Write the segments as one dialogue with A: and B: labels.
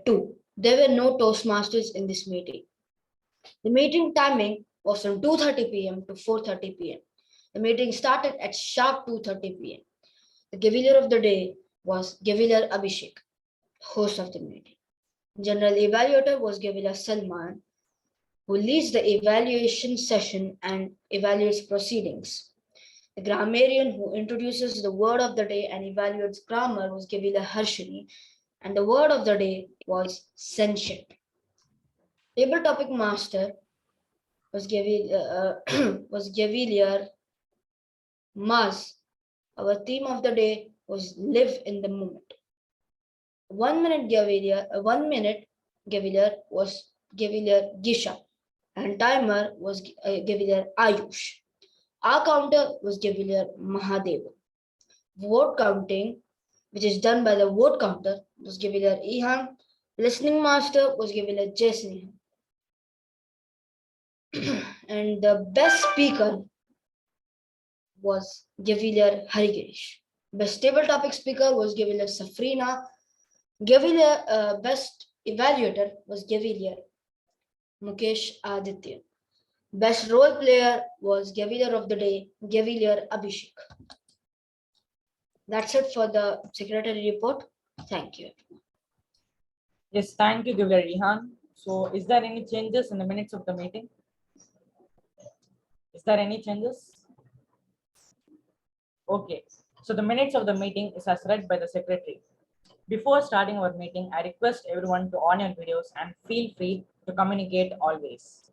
A: 2. There were no Toastmasters in this meeting. The meeting timing was from 2:30 p.m. to 4:30 p.m. The meeting started at sharp 2:30 p.m. The Gavelier of the day was Gavelier Abhishek, host of the meeting. General evaluator was Gavelier Salman, who leads the evaluation session and evaluates proceedings. The grammarian who introduces the word of the day and evaluates grammar was Gavelier Harshini, and the word of the day was sentient. Table topic master was Gavelier Maz. Our theme of the day was live in the moment. 1 minute Gavelier was Gavelier Gisha, and timer was Gavelier Ayush. Our counter was Gavelier Mahadeva. Vote counting, which is done by the vote counter, was Gavelier Ehaan. Listening master was Gavelier Jason. And the best speaker was Gavelier Harigesh. Best table topic speaker was Gavelier Safrina. Gavelier best evaluator was Gavelier Mukesh Adithiyan. Best role player was Gavelier of the day, Gavelier Abhishek. That's it for the secretary report. Thank you.
B: Yes, thank you, Gavelier Ehaan. So, is there any changes in the minutes of the meeting? Is there any changes? Okay, so the minutes of the meeting is as read by the secretary. Before starting our meeting, I request everyone to on your videos and feel free to communicate always.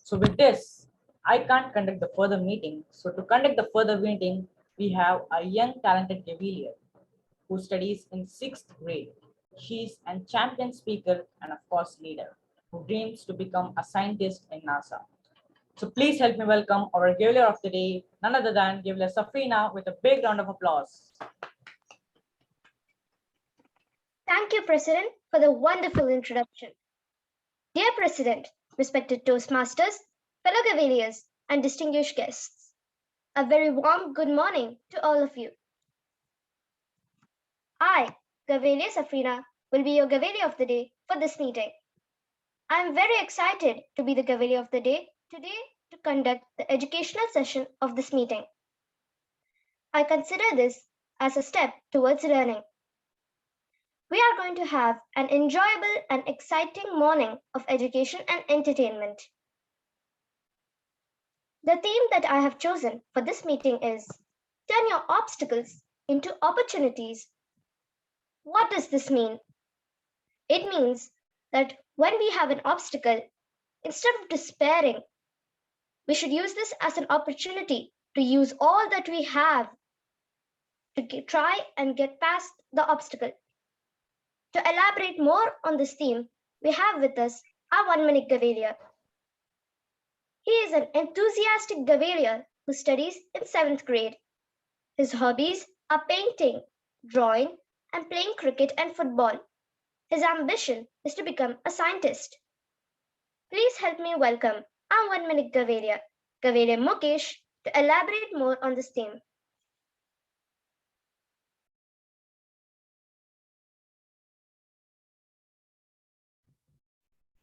B: So with this, I can't conduct the further meeting. So to conduct the further meeting, we have a young talented Gavelier who studies in 6th grade. She's a champion speaker and of course leader who dreams to become a scientist in NASA. So please help me welcome our Gavelier of the day, none other than Gavelier Safrina, with a big round of applause.
C: Thank you, President, for the wonderful introduction. Dear President, respected Toastmasters, fellow Gaveliers, and distinguished guests, a very warm good morning to all of you. I, Gavelier Safrina, will be your Gavelier of the day for this meeting. I am very excited to be the Gavelier of the day today to conduct the educational session of this meeting. I consider this as a step towards learning. We are going to have an enjoyable and exciting morning of education and entertainment. The theme that I have chosen for this meeting is Turn Your Obstacles into Opportunities. What does this mean? It means that when we have an obstacle, instead of despairing, we should use this as an opportunity to use all that we have to try and get past the obstacle. To elaborate more on this theme, we have with us our 1-minute Gavelier. He is an enthusiastic Gavelier who studies in 7th grade. His hobbies are painting, drawing, and playing cricket and football. His ambition is to become a scientist. Please help me welcome our 1-minute Gavelier, Gavelier Mukesh, to elaborate more on this theme.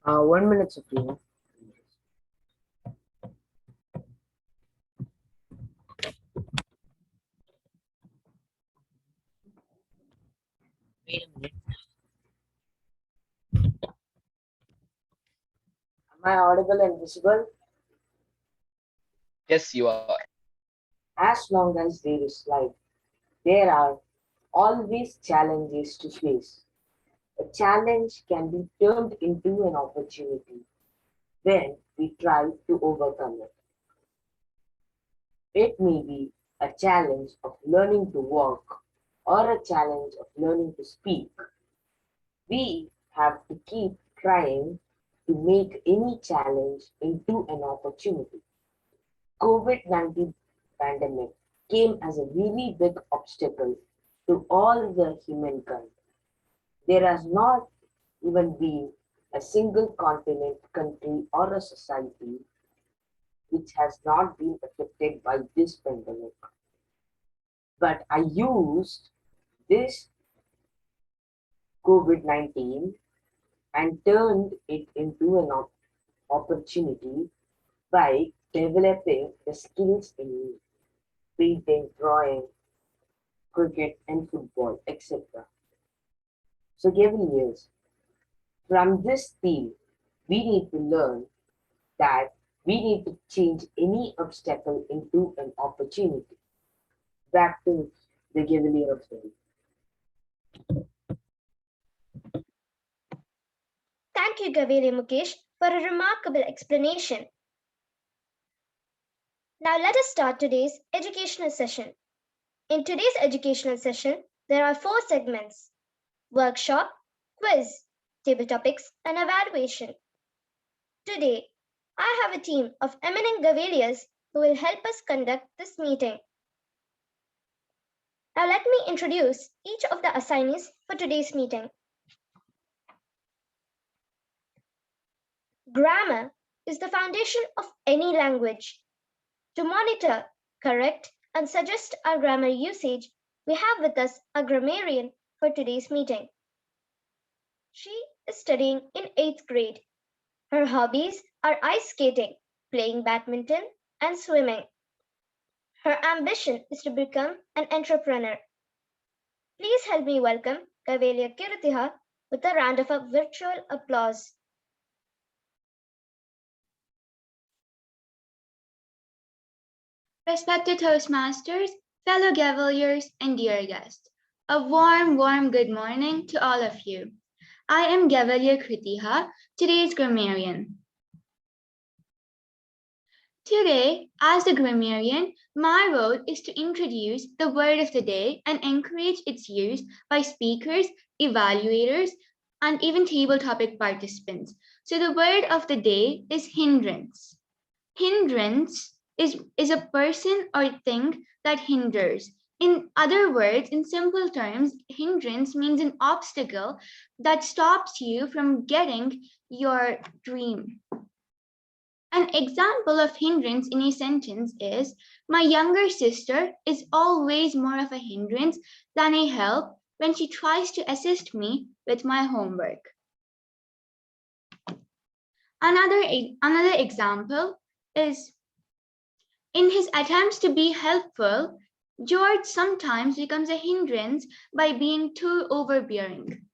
D: 1 minute, Supreme. Wait a minute. Am I audible and visible?
E: Yes, you are.
D: As long as there is life, there are always challenges to face. A challenge can be turned into an opportunity when we try to overcome it. It may be a challenge of learning to walk or a challenge of learning to speak. We have to keep trying to make any challenge into an opportunity. COVID-19 pandemic came as a really big obstacle to all the humankind. There has not even been a single continent, country, or a society which has not been affected by this pandemic. But I used this COVID-19 and turned it into an opportunity by developing the skills in painting, drawing, cricket, and football, etc. So, Cavaliers, from this theme, we need to learn that we need to change any obstacle into an opportunity. Back to the Cavalier of the day.
C: Thank you, Gavel Mukesh, for a remarkable explanation. Now let us start today's educational session. In today's educational session, there are 4 segments: workshop, quiz, table topics, and evaluation. Today, I have a team of eminent Gaveliers who will help us conduct this meeting. Now let me introduce each of the assignees for today's meeting. Grammar is the foundation of any language. To monitor, correct, and suggest our grammar usage, we have with us a grammarian for today's meeting. She is studying in 8th grade. Her hobbies are ice skating, playing badminton, and swimming. Her ambition is to become an entrepreneur. Please help me welcome Gavel Kiruthiha with a round of virtual applause.
E: Respected Toastmasters, fellow Gaveliers, and dear guests, a warm good morning to all of you. I am Gavelier Kiruthiha, today's grammarian. Today, as the grammarian, my role is to introduce the word of the day and encourage its use by speakers, evaluators, and even table topic participants. So the word of the day is hindrance. Hindrance is a person or thing that hinders. In other words, in simple terms, hindrance means an obstacle that stops you from getting your dream. An example of hindrance in a sentence is, my younger sister is always more of a hindrance than a help when she tries to assist me with my homework. Another example is, in his attempts to be helpful, George sometimes becomes a hindrance by being too overbearing.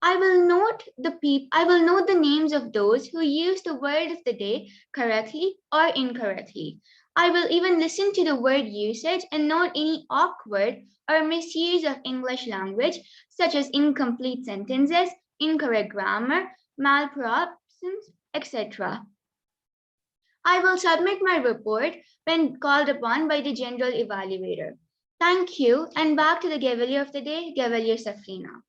E: I will note the names of those who use the word of the day correctly or incorrectly. I will even listen to the word usage and note any awkward or misuse of English language, such as incomplete sentences, incorrect grammar, malpractice, etc. I will submit my report when called upon by the general evaluator. Thank you, and back to the Gavelier of the day, Gavelier Safrina.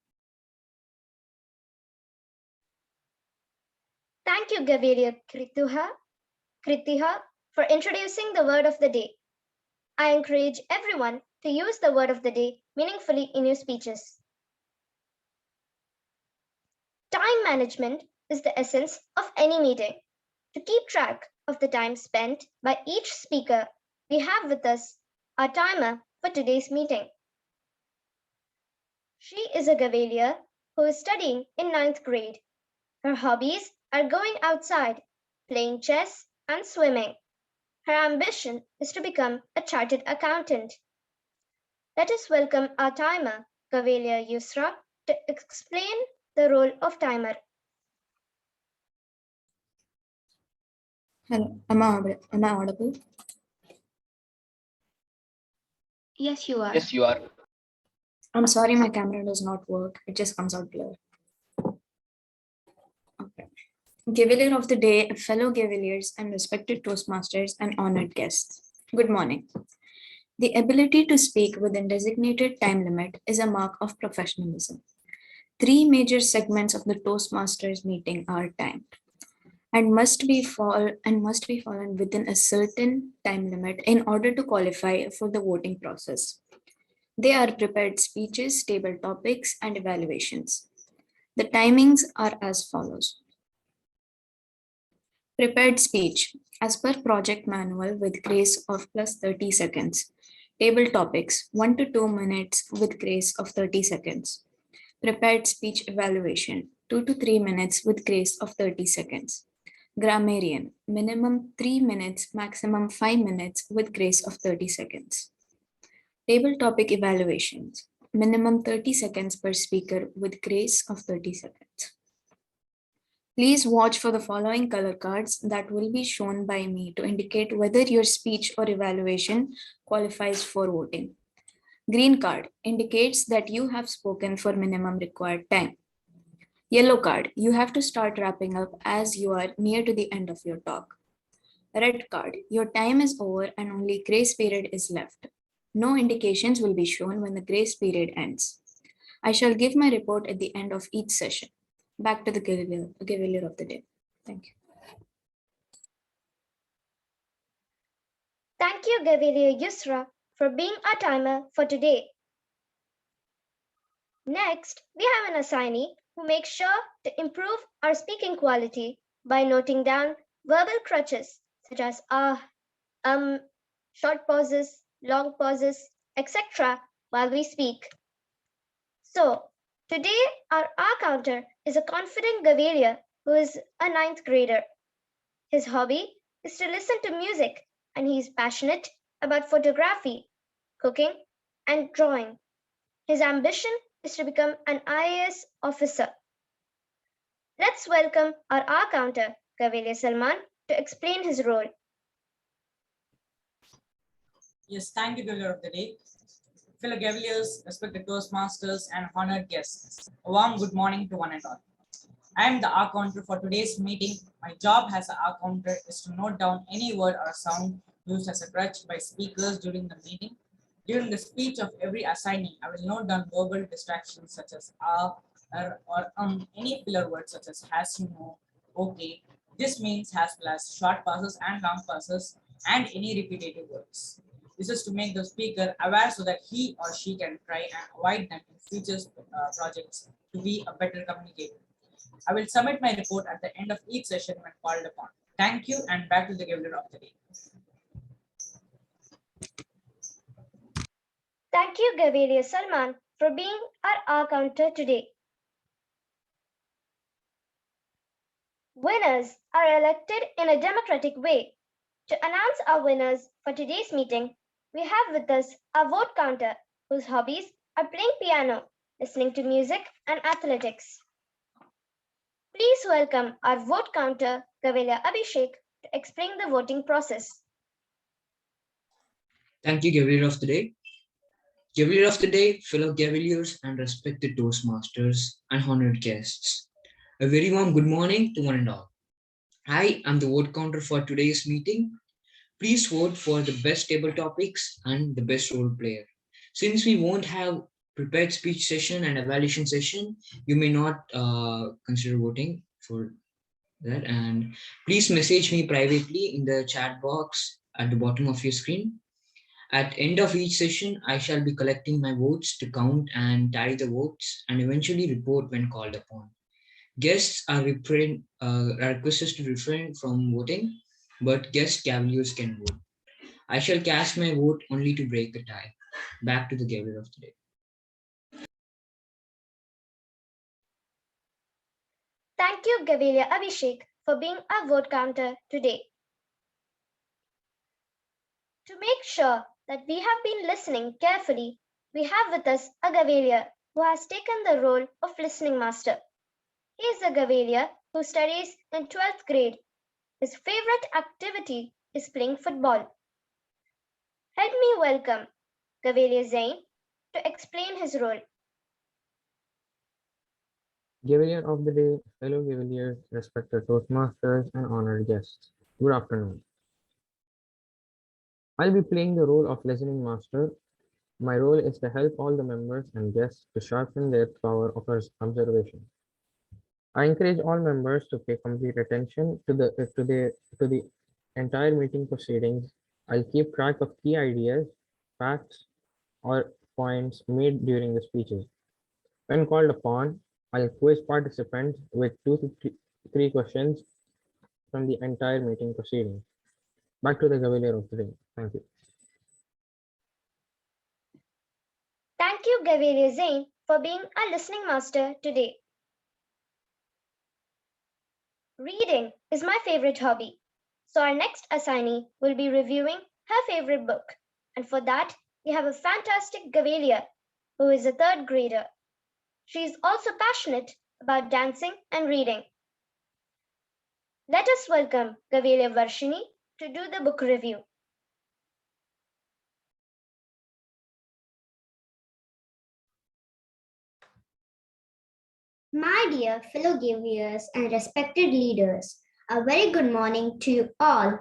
C: Thank you, Gavel Kiruthiha, for introducing the word of the day. I encourage everyone to use the word of the day meaningfully in your speeches. Time management is the essence of any meeting. To keep track of the time spent by each speaker, we have with us our timer for today's meeting. She is a Gavelier who is studying in 9th grade. Her hobbies are going outside, playing chess, and swimming. Her ambition is to become a chartered accountant. Let us welcome our timer, Gavelia Yusra, to explain the role of timer.
F: Hello, am I audible?
E: Yes, you are.
G: Yes, you are.
F: I'm sorry, my camera does not work. It just comes out blur. Okay. Gavelier of the day, fellow Gaveliers and respected Toastmasters and honored guests. Good morning. The ability to speak within designated time limit is a mark of professionalism. 3 major segments of the Toastmasters meeting are timed and must be followed within a certain time limit in order to qualify for the voting process. They are prepared speeches, table topics, and evaluations. The timings are as follows. Prepared speech, as per project manual with grace of plus 30 seconds. Table topics 1 to 2 minutes with grace of 30 seconds. Prepared speech evaluation 2 to 3 minutes with grace of 30 seconds. Grammarian minimum 3 minutes, maximum 5 minutes with grace of 30 seconds. Table topic evaluations minimum 30 seconds per speaker with grace of 30 seconds. Please watch for the following color cards that will be shown by me to indicate whether your speech or evaluation qualifies for voting. Green card indicates that you have spoken for minimum required time. Yellow card, you have to start wrapping up as you are near to the end of your talk. Red card, your time is over and only grace period is left. No indications will be shown when the grace period ends. I shall give my report at the end of each session. Back to the Gavelier of the day. Thank you.
C: Thank you, Gavel Yusra, for being our timer for today. Next, we have an assignee who makes sure to improve our speaking quality by noting down verbal crutches such as short pauses, long pauses, etc. while we speak. So, today our R counter is a confident Gavelier who is a ninth grader. His hobby is to listen to music and he is passionate about photography, cooking, and drawing. His ambition is to become an IAS officer. Let's welcome our R counter, Gavelier Salman, to explain his role.
B: Yes, thank you, Gavel of the day. Fellow Gaveliers, respected Toastmasters, and honored guests. A warm good morning to one and all. I am the R counter for today's meeting. My job as an R counter is to note down any word or sound used as a crutch by speakers during the meeting. During the speech of every assignee, I will note down verbal distractions such as or any filler words such as has, you know, okay. This means as well as short pauses and long pauses and any repetitive words. This is to make the speaker aware so that he or she can try and avoid them in future projects to be a better communicator. I will submit my report at the end of each session when called upon. Thank you, and back to the Gavel of the day.
C: Thank you, Gavelier Salman, for being our R counter today. Winners are elected in a democratic way. To announce our winners for today's meeting, we have with us our vote counter, whose hobbies are playing piano, listening to music, and athletics. Please welcome our vote counter, Gavelier Abhishek, to explain the voting process.
G: Thank you, Gavel of the day. Gavel of the day, fellow Gaveliers and respected Toastmasters and honored guests. A very warm good morning to one and all. I am the vote counter for today's meeting. Please vote for the best table topics and the best role player. Since we won't have prepared speech session and evaluation session, you may not consider voting for that. And please message me privately in the chat box at the bottom of your screen. At end of each session, I shall be collecting my votes to count and tally the votes and eventually report when called upon. Guests are requested to refrain from voting, but guest Cavaliers can vote. I shall cast my vote only to break a tie. Back to the Gavel of the day.
C: Thank you, Gavelier Abhishek, for being our vote counter today. To make sure that we have been listening carefully, we have with us a Gavelier who has taken the role of listening master. He is a Gavelier who studies in 12th grade. His favorite activity is playing football. Help me welcome Gavelier Zain to explain his role.
H: Gavelier of the day, fellow Gaveliers, respected Toastmasters, and honored guests. Good afternoon. I'll be playing the role of listening master. My role is to help all the members and guests to sharpen their power of observation. I encourage all members to pay complete attention to the entire meeting proceedings. I'll keep track of key ideas, facts, or points made during the speeches. When called upon, I'll quiz participants with 2 to 3 questions from the entire meeting proceedings. Back to the Gavelier of the day. Thank you.
C: you, Gavel Zain, for being our listening master today. Reading is my favorite hobby, so our next assignee will be reviewing her favorite book. And for that, we have a fantastic Gavelia, who is a third grader. She is also passionate about dancing and reading. Let us welcome Gavelia Varshini to do the book review.
I: My dear fellow givers and respected leaders, a very good morning to you all.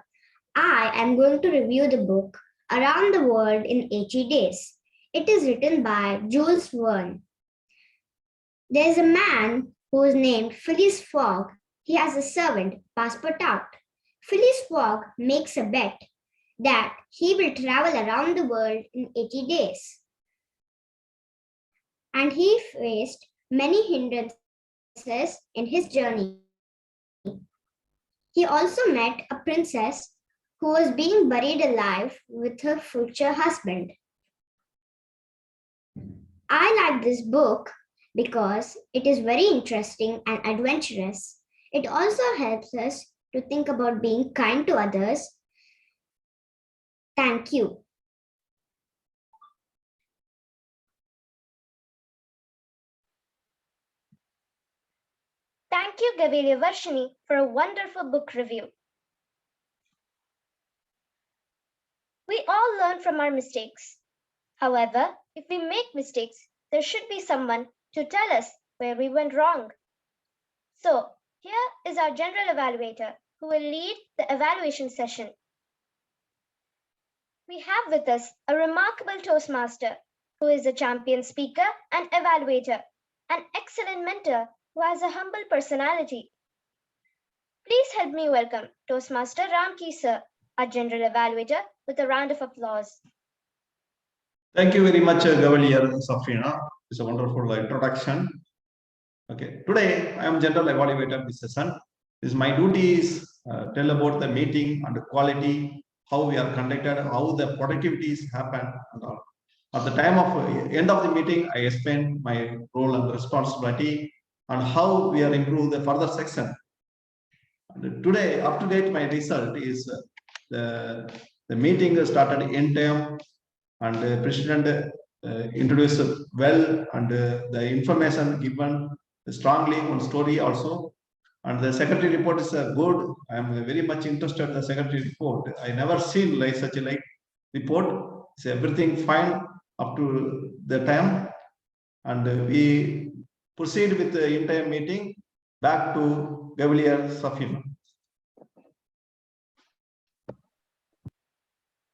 I: I am going to review the book Around the World in 80 Days. It is written by Jules Verne. There is a man who is named Phileas Fogg. He has a servant, Passepartout. Phileas Fogg makes a bet that he will travel around the world in 80 days. And he faced many hindrances in his journey. He also met a princess who was being buried alive with her future husband. I like this book because it is very interesting and adventurous. It also helps us to think about being kind to others. Thank you.
C: Thank you, Gavelia Varshini, for a wonderful book review. We all learn from our mistakes. However, if we make mistakes, there should be someone to tell us where we went wrong. So, here is our general evaluator who will lead the evaluation session. We have with us a remarkable Toastmaster who is a champion speaker and evaluator, an excellent mentor who has a humble personality. Please help me welcome Toastmaster Ramki sir, our general evaluator, with a round of applause.
J: Thank you very much, Gavel Safina. It's a wonderful introduction. Okay, today I am general evaluator of this session. My duty is tell about the meeting and the quality, how we are conducted, how the productivities happen. And all. At the time of end of the meeting, I explain my role and responsibility and how we are improve the further section. And today, up to date, my result is the meeting started in time and the president introduced well and the information given strongly on story also. And the secretary report is good. I am very much interested in the secretary report. I never seen like such a like report. It's everything fine up to the time. And we proceed with the entire meeting back to Gavel Safina.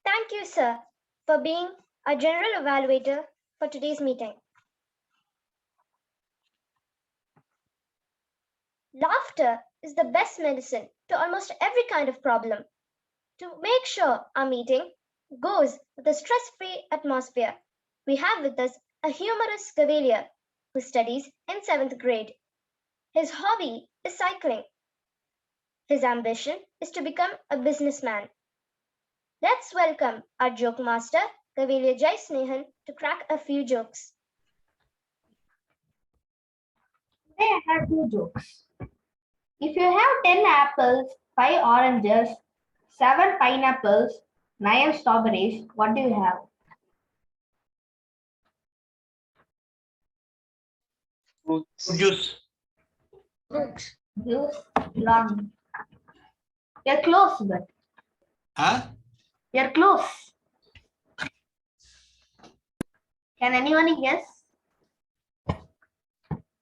C: Thank you, sir, for being our general evaluator for today's meeting. Laughter is the best medicine to almost every kind of problem. To make sure our meeting goes with a stress-free atmosphere, we have with us a humorous Gavelia who studies in 7th grade. His hobby is cycling. His ambition is to become a businessman. Let's welcome our joke master, Gavelia Jai Snehan, to crack a few jokes.
K: Today I have 2 jokes. If you have 10 apples, 5 oranges, 7 pineapples, 9 strawberries, what do you have?
L: Fruit juice.
K: Fruits. Juice. Long. You're close, but.
L: Huh?
K: You're close. Can anyone guess?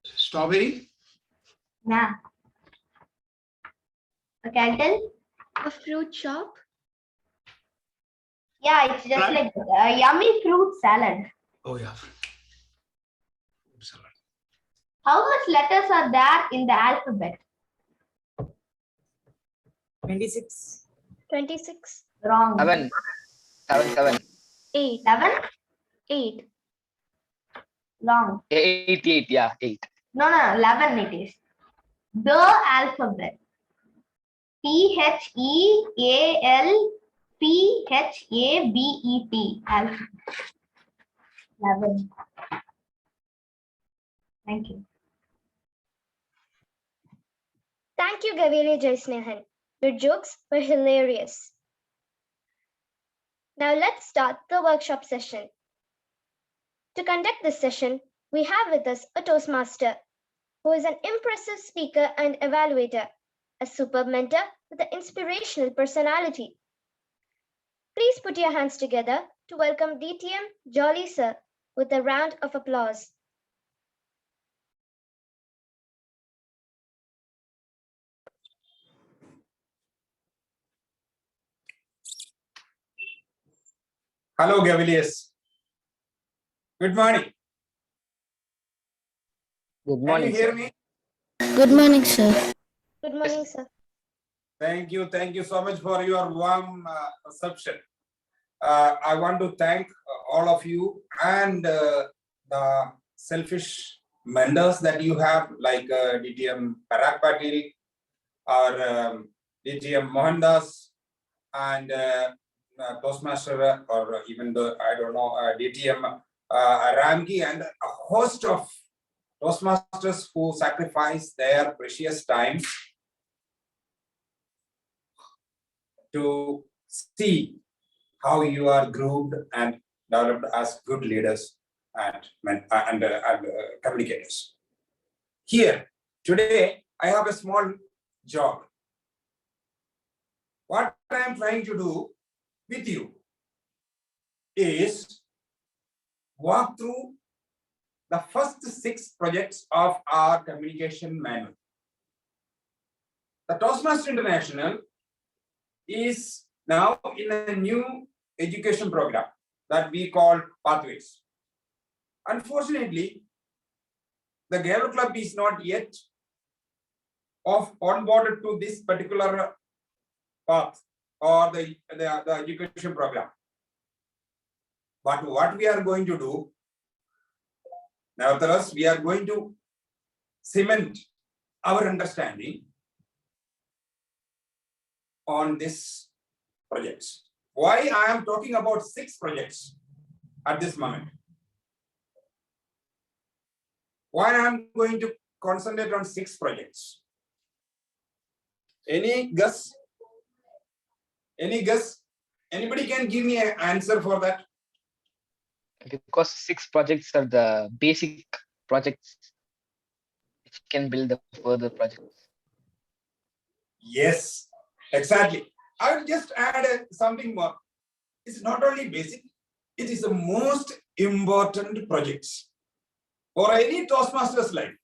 L: Strawberry.
K: Nah. Okay, I'll tell.
E: A fruit shop?
K: Yeah, it's just like a yummy fruit salad.
L: Oh yeah.
K: How much letters are there in the alphabet?
B: 26.
C: 26.
K: Wrong.
L: 7.
C: 8.
K: 7?
C: 8.
K: Wrong.
L: 8. Yeah, 8.
K: No, 11 it is. The alphabet. Thealphabet. Alphabet. 11. Thank you.
C: Thank you, Gavel Jaisnehan. Your jokes were hilarious. Now let's start the workshop session. To conduct this session, we have with us a Toastmaster who is an impressive speaker and evaluator, a superb mentor with an inspirational personality. Please put your hands together to welcome DTM Jolly Sir with a round of applause.
M: Hello, Gaveliers. Good morning.
N: Good
M: Can
N: morning,
M: you hear
N: sir.
M: me?
A: Good morning, sir.
C: Good morning, sir.
M: Thank you. Thank you so much for your warm reception. I want to thank all of you and the selfish mentors that you have, like DTM Parag Patil or DTM Mohandas and Toastmaster or even the, I don't know, DTM Ramki and a host of Toastmasters who sacrifice their precious time to see how you are groomed and developed as good leaders and communicators. Here, today, I have a small job. What I am trying to do with you is walk through the first 6 projects of our communication manual. The Toastmaster International is now in a new education program that we call Pathways. Unfortunately, the Gavel Club is not yet onboarded to this particular path or the education program. But what we are going to do, nevertheless, we are going to cement our understanding on this projects. Why I am talking about 6 projects at this moment? Why I am going to concentrate on 6 projects? Any guess? Any guess? Anybody can give me an answer for that?
L: Because 6 projects are the basic projects which can build the further projects.
M: Yes, exactly. I will just add something more. It's not only basic, it is the most important projects for any Toastmaster's life.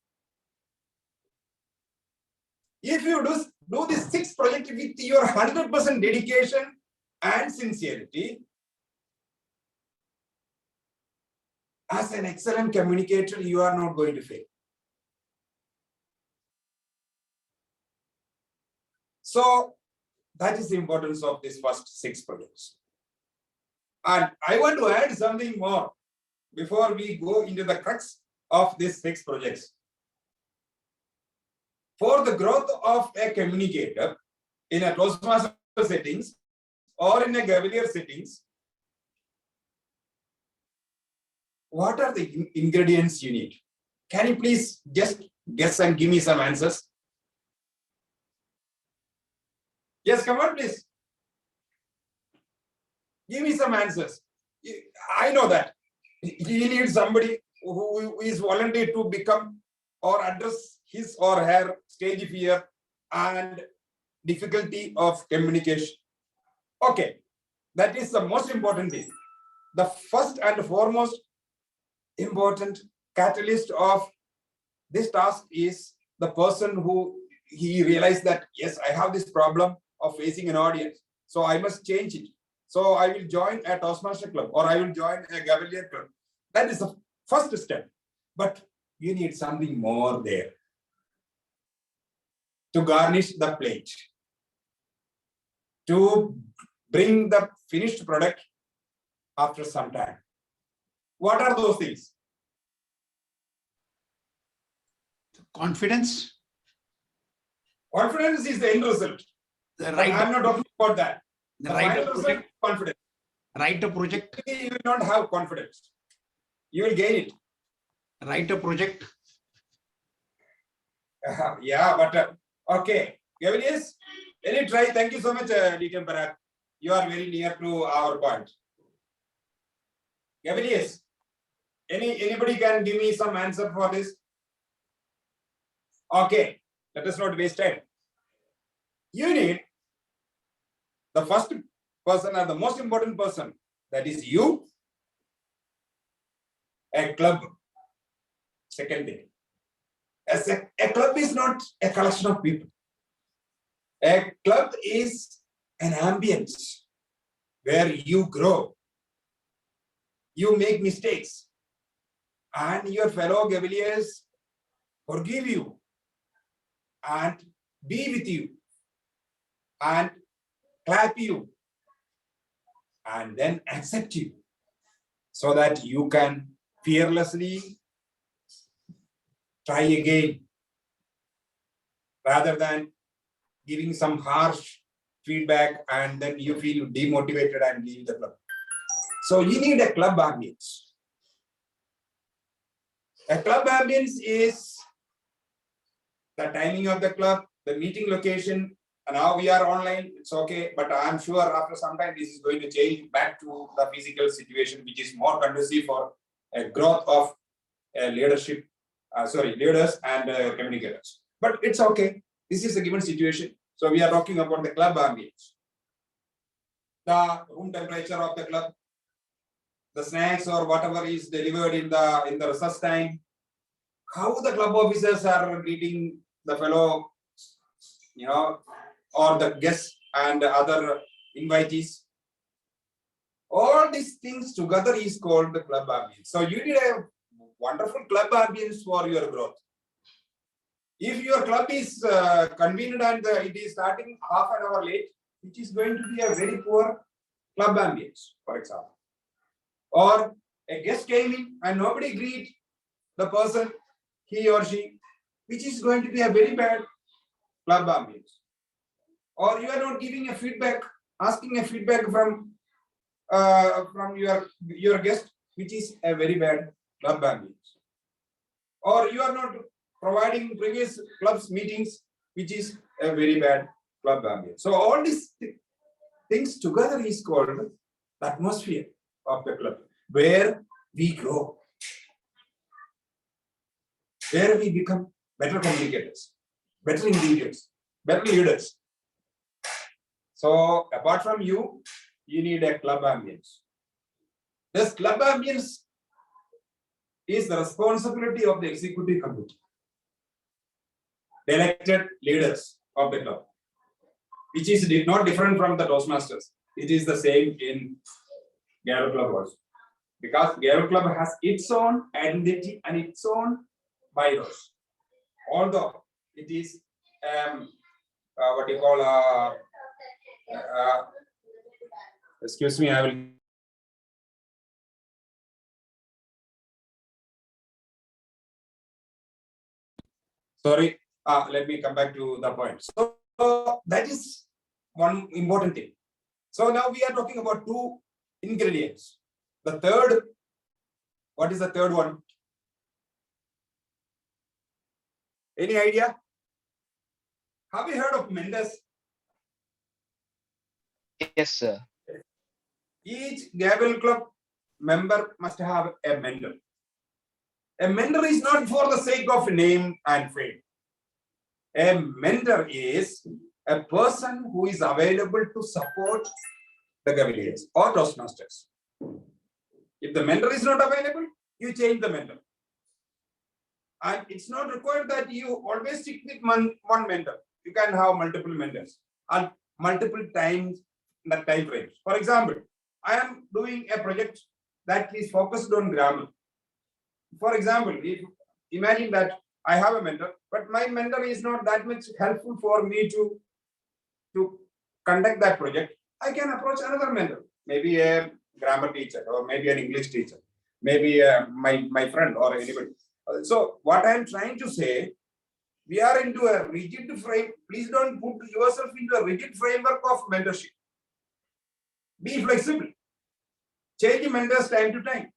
M: If you do this 6 project with your 100% dedication and sincerity, as an excellent communicator, you are not going to fail. So that is the importance of this first 6 projects. And I want to add something more before we go into the crux of these 6 projects. For the growth of a communicator in a Toastmaster settings or in a Gavelier settings, what are the ingredients you need? Can you please just guess and give me some answers? Yes, come on, please. Give me some answers. I know that he needs somebody who is volunteer to become or address his or her stage fear and difficulty of communication. Okay, that is the most important thing. The first and foremost important catalyst of this task is the person who he realized that, yes, I have this problem of facing an audience, so I must change it. So I will join a Toastmaster club or I will join a Gavelier club. That is the first step. But you need something more there to garnish the plate, to bring the finished product after some time. What are those things?
L: Confidence.
M: Confidence is the end result. I'm not talking about that. The final result, confidence.
L: Write a project.
M: You will not have confidence. You will gain it.
J: Write a project.
M: Yeah, but okay. Gavelius, any try? Thank you so much, Deacon Barak. You are very near to our point. Gavelius, anybody can give me some answer for this? Okay, let us not waste time. You need the first person or the most important person, that is you, a club. Second thing, a club is not a collection of people. A club is an ambience where you grow, you make mistakes, and your fellow Gaveliers forgive you and be with you and clap you and then accept you so that you can fearlessly try again rather than giving some harsh feedback and then you feel demotivated and leave the club. So you need a club ambience. A club ambience is the timing of the club, the meeting location. And now we are online, it's okay, but I'm sure after some time this is going to change back to the physical situation, which is more conducive for a growth of leadership, leaders and communicators. But it's okay. This is a given situation. So we are talking about the club ambience, the room temperature of the club, the snacks or whatever is delivered in the recess time, how the club officers are greeting the fellow, or the guests and other invitees. All these things together is called the club ambience. So you need a wonderful club ambience for your growth. If your club is convened and it is starting half an hour late, it is going to be a very poor club ambience, for example. Or a guest came in and nobody greeted the person, he or she, which is going to be a very bad club ambience. Or you are not giving a feedback, asking a feedback from your guest, which is a very bad club ambience. Or you are not providing previous clubs meetings, which is a very bad club ambience. So all these things together is called the atmosphere of the club, where we grow, where we become better communicators, better individuals, better leaders. So apart from you, you need a club ambience. This club ambience is the responsibility of the executive committee, the elected leaders of the club, which is not different from the Toastmasters. It is the same in Gavel Club also. Because Gavel Club has its own identity and its own bylaws. Although it is what you call excuse me, I will. Sorry, let me come back to the point. So that is one important thing. So now we are talking about two ingredients. The third, what is the third one? Any idea? Have you heard of mentors?
L: Yes, sir.
M: Each Gavel Club member must have a mentor. A mentor is not for the sake of name and fame. A mentor is a person who is available to support the Gaveliers or Toastmasters. If the mentor is not available, you change the mentor. And it's not required that you always stick with one mentor. You can have multiple mentors and multiple times in the time frame. For example, I am doing a project that is focused on grammar. For example, if imagine that I have a mentor, but my mentor is not that much helpful for me to conduct that project, I can approach another mentor, maybe a grammar teacher or maybe an English teacher, maybe my friend or anybody. So what I am trying to say, we are into a rigid frame. Please don't put yourself into a rigid framework of mentorship. Be flexible. Change mentors time to time.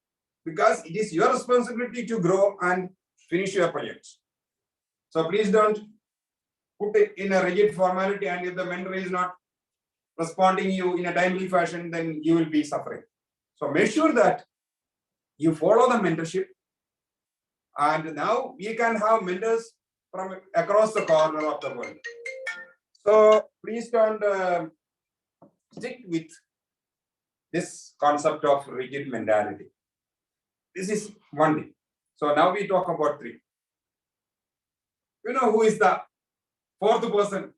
M: because it is your responsibility to grow and finish your project. So please don't put it in a rigid formality, and if the mentor is not responding you in a timely fashion, then you will be suffering. So make sure that you follow the mentorship. And now we can have mentors from across the corner of the world. So please don't stick with this concept of rigid mentality. This is one thing. So now we talk about three. You know who is the fourth person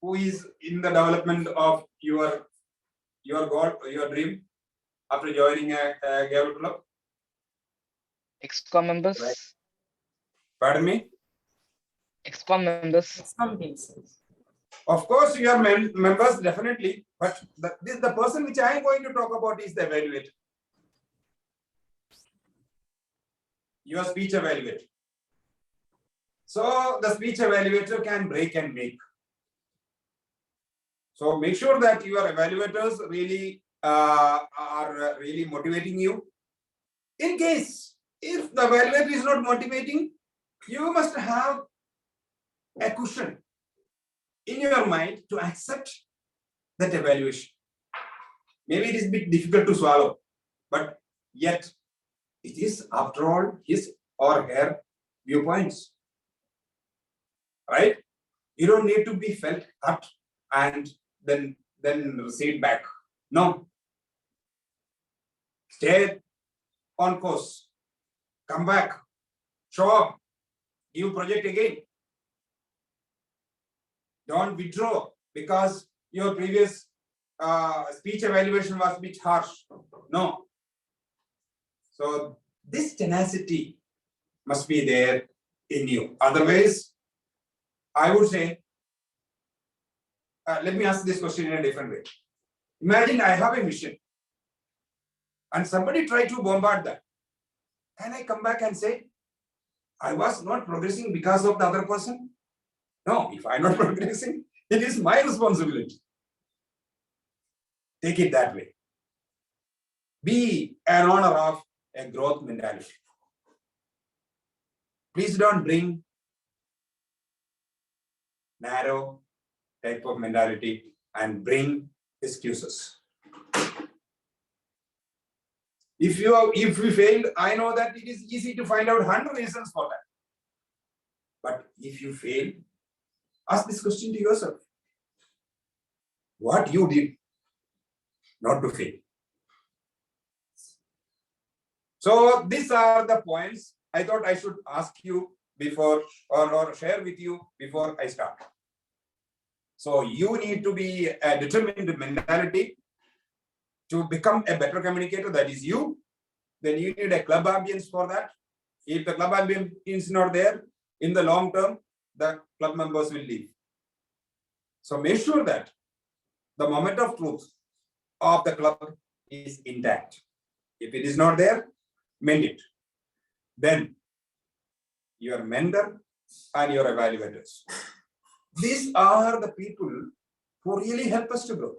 M: who is in the development of your goal, your dream after joining a Gavel club?
L: ExCom members.
M: Right. Pardon me?
L: ExCom members.
B: ExCom teams.
M: Of course, you are members definitely, but the person which I am going to talk about is the evaluator. Your speech evaluator. So the speech evaluator can break and make. So make sure that your evaluators really are really motivating you. In case if the evaluator is not motivating, you must have a cushion in your mind to accept that evaluation. Maybe it is a bit difficult to swallow, but yet it is after all his or her viewpoints. Right? You don't need to be felt hurt and then recede back. No. Stay on course. Come back. Show up. Give project again. Don't withdraw because your previous speech evaluation was a bit harsh. No. So this tenacity must be there in you. Otherwise, I would say, let me ask this question in a different way. Imagine I have a mission and somebody tried to bombard that. Can I come back and say, I was not progressing because of the other person? No, if I'm not progressing, it is my responsibility. Take it that way. Be an owner of a growth mentality. Please don't bring narrow type of mentality and bring excuses. If you failed, I know that it is easy to find out 100 reasons for that. But if you fail, ask this question to yourself. What you did not to fail. So these are the points I thought I should ask you before or share with you before I start. So you need to be a determined mentality to become a better communicator. That is you. Then you need a club ambience for that. If the club ambience is not there, in the long term, the club members will leave. So make sure that the moment of truth of the club is intact. If it is not there, mend it. Then your mentor and your evaluators. These are the people who really help us to grow.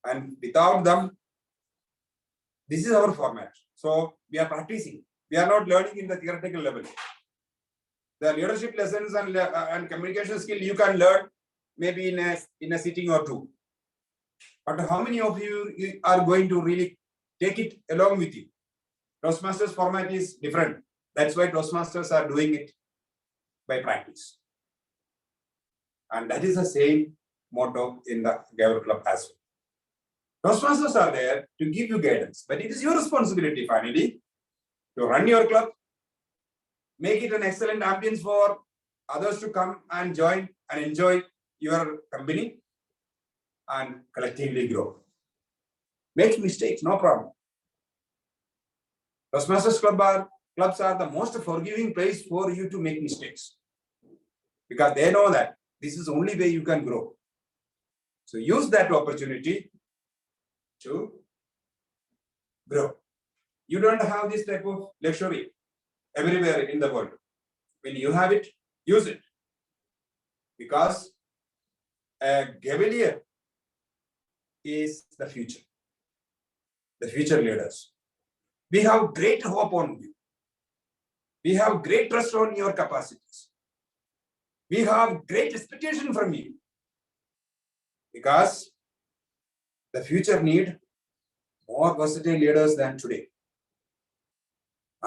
M: And without them, this is our format. So we are practicing. We are not learning in the theoretical level. The leadership lessons and communication skill you can learn maybe in a sitting or two. But how many of you are going to really take it along with you? Toastmasters format is different. That's why Toastmasters are doing it by practice. And that is the same motto in the Gavel Club as well. Toastmasters are there to give you guidance, but it is your responsibility finally to run your club, make it an excellent ambience for others to come and join and enjoy your company and collectively grow. Make mistakes, no problem. Toastmasters clubs are the most forgiving place for you to make mistakes because they know that this is the only way you can grow. So use that opportunity to grow. You don't have this type of luxury everywhere in the world. When you have it, use it. Because a Gavelier is the future. the future leaders. We have great hope on you. We have great trust on your capacities. We have great expectation from you. Because the future need more versatile leaders than today.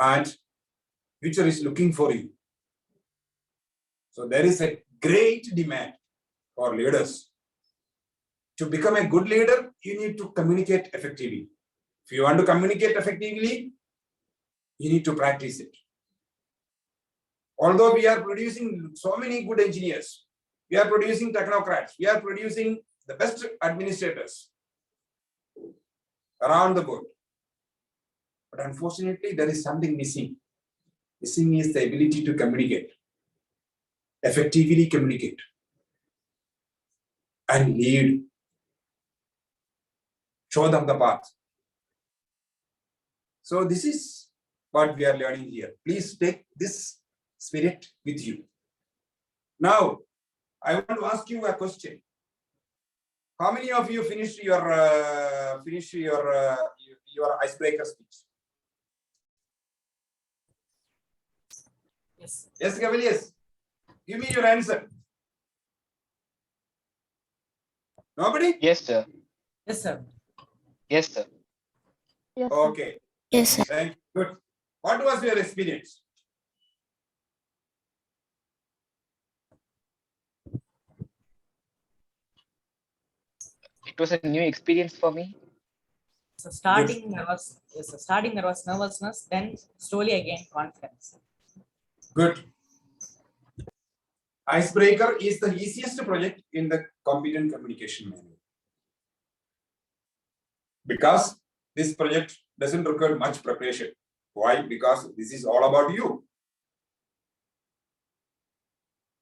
M: And future is looking for you. So there is a great demand for leaders. To become a good leader, you need to communicate effectively. If you want to communicate effectively, you need to practice it. Although we are producing so many good engineers, we are producing technocrats, we are producing the best administrators around the world. But unfortunately, there is something missing. Missing is the ability to communicate, effectively communicate, and lead, show them the path. So this is what we are learning here. Please take this spirit with you. Now, I want to ask you a question. How many of you finished your icebreaker speech?
B: Yes.
M: Yes, Gavel, yes. Give me your answer. Nobody?
L: Yes, sir.
B: Yes, sir.
L: Yes, sir.
C: Yes, sir.
M: Okay.
F: Yes, sir.
M: Thank you. Good. What was your experience?
L: It was a new experience for me.
B: So starting there was nervousness, then slowly I gained confidence.
M: Good. Icebreaker is the easiest project in the competent communication manual. Because this project doesn't require much preparation. Why? Because this is all about you.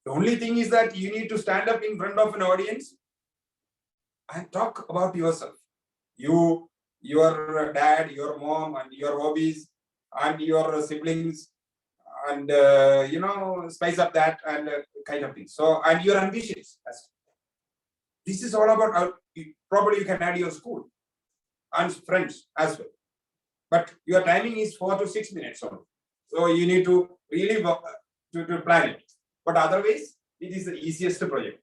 M: The only thing is that you need to stand up in front of an audience and talk about yourself. You, your dad, your mom, and your hobbies, and your siblings, and spice up that and kind of thing. So, and your ambitions. This is all about how probably you can add your school and friends as well. But your timing is 4 to 6 minutes only. So you need to really to plan it. But otherwise, it is the easiest project.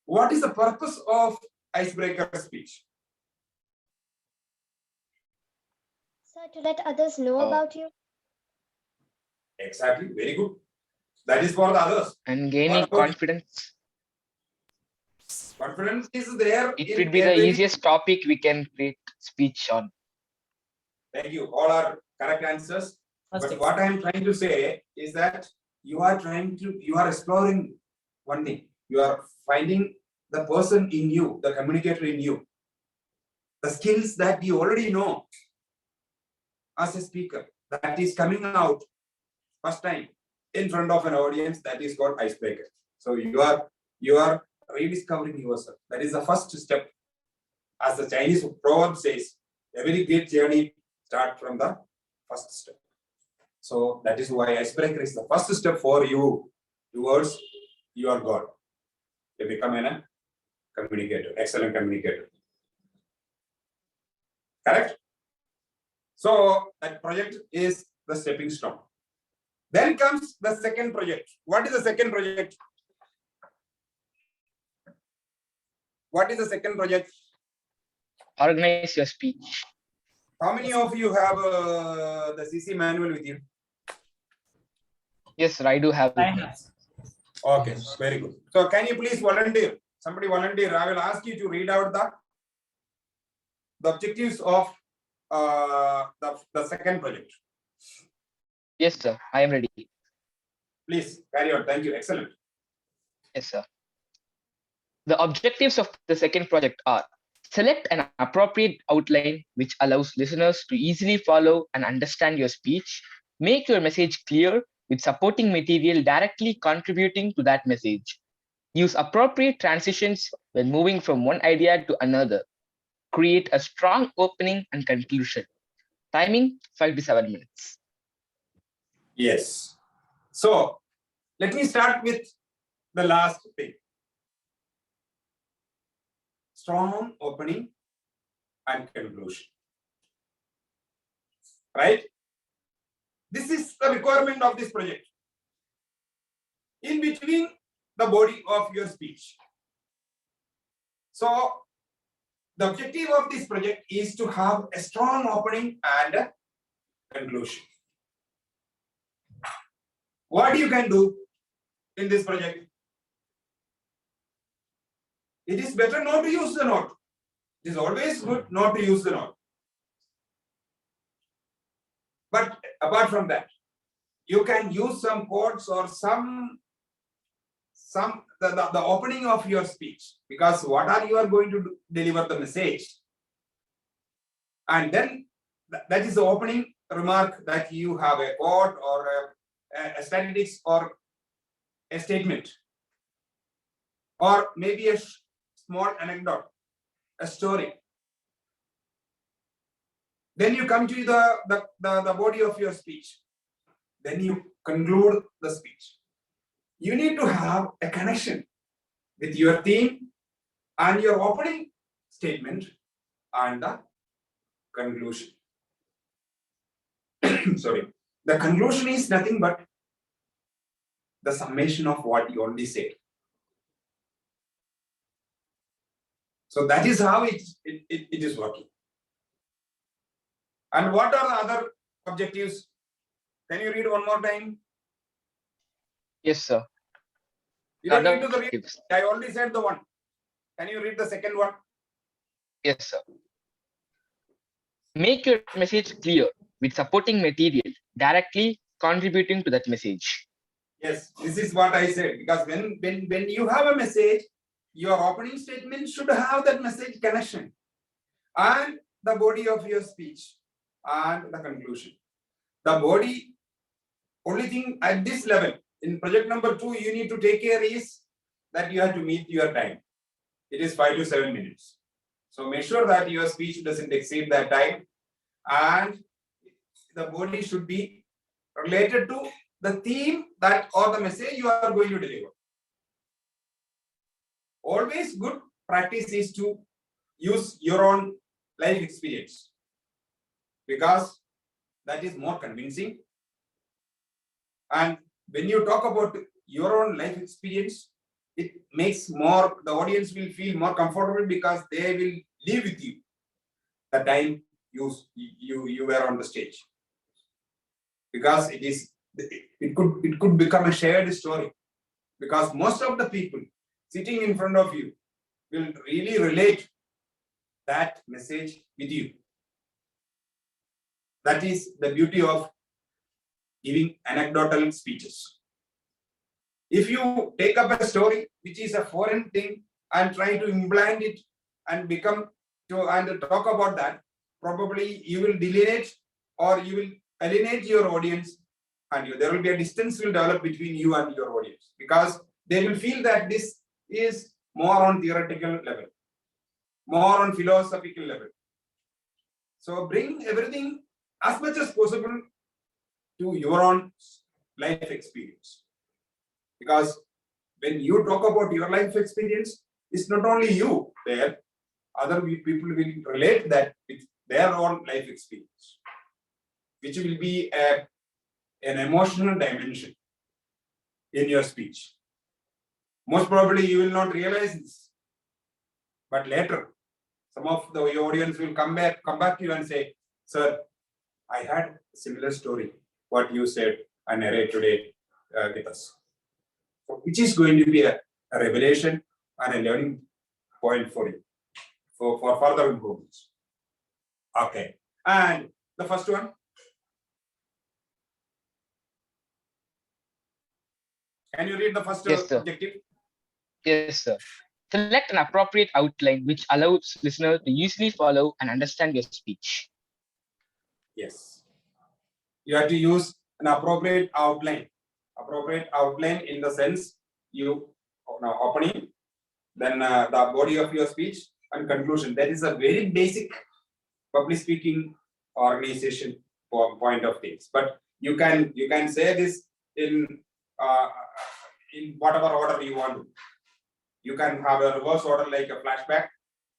M: What is the purpose of icebreaker speech?
C: Sir, to let others know about you.
M: Exactly. Very good. That is for the others.
L: And gaining confidence.
M: Confidence is there.
L: It would be the easiest topic we can create speech on.
M: Thank you. All are correct answers. But what I am trying to say is that you are exploring one thing. You are finding the person in you, the communicator in you, the skills that you already know as a speaker, that is coming out first time in front of an audience. That is called icebreaker. So you are rediscovering yourself. That is the first step. As the Chinese proverb says, every great journey starts from the first step. So that is why icebreaker is the first step for you towards your goal, to become a communicator, excellent communicator. Correct? So that project is the stepping stone. Then comes the second project. What is the second project? What is the second project?
L: Organize your speech.
M: How many of you have the CC manual with you?
L: Yes, sir, I do have it.
M: Okay, very good. So can you please volunteer? Somebody volunteer. I will ask you to read out the objectives of the second project.
L: Yes, sir, I am ready.
M: Please carry on. Thank you. Excellent.
L: Yes, sir. The objectives of the second project are: select an appropriate outline which allows listeners to easily follow and understand your speech. Make your message clear with supporting material directly contributing to that message. Use appropriate transitions when moving from one idea to another. Create a strong opening and conclusion. Timing 5 to 7 minutes.
M: Yes. So let me start with the last thing. Strong opening and conclusion. right? This is the requirement of this project. In between the body of your speech. So the objective of this project is to have a strong opening and a conclusion. What you can do in this project? It is better not to use the note. It is always good not to use the note. But apart from that, you can use some quotes or the opening of your speech, because what are you are going to deliver the message, and then that is the opening remark that you have a quote or a statistics or a statement, or maybe a small anecdote, a story. Then you come to the body of your speech. Then you conclude the speech. You need to have a connection with your theme and your opening statement and the conclusion. Sorry. The conclusion is nothing but the summation of what you already said. So that is how it is working. And what are the other objectives? Can you read one more time?
L: Yes, sir.
M: You don't
L: Other
M: need to read.
L: objectives.
M: I already said the one. Can you read the second one?
L: Yes, sir. Make your message clear with supporting material directly contributing to that message.
M: Yes, this is what I said. Because when you have a message, your opening statement should have that message connection and the body of your speech and the conclusion. The body, only thing at this level, in project number 2, you need to take care is that you have to meet your time. It is 5 to 7 minutes. So make sure that your speech doesn't exceed that time, and the body should be related to the theme that or the message you are going to deliver. Always good practice is to use your own life experience, because that is more convincing. And when you talk about your own life experience, it makes the audience will feel more comfortable, because they will live with you the time you were on the stage. Because it could become a shared story, because most of the people sitting in front of you will really relate that message with you. That is the beauty of giving anecdotal speeches. If you take up a story which is a foreign thing and try to implant it and talk about that, probably you will delineate or you will alienate your audience, and there will be a distance will develop between you and your audience, because they will feel that this is more on theoretical level, more on philosophical level. So bring everything as much as possible to your own life experience. Because when you talk about your life experience, it's not only you there, other people will relate that with their own life experience, which will be an emotional dimension in your speech. Most probably you will not realize this, but later some of your audience will come back to you and say, "Sir, I had a similar story, what you said and narrate today with us." So which is going to be a revelation and a learning point for you for further improvements. Okay, and the first one. Can you read the first objective?
L: Yes, sir. Select an appropriate outline which allows listeners to easily follow and understand your speech.
M: Yes. You have to use an appropriate outline. Appropriate outline in the sense you opening, then the body of your speech and conclusion. That is a very basic public speaking organization point of things. But you can say this in whatever order you want to. You can have a reverse order like a flashback,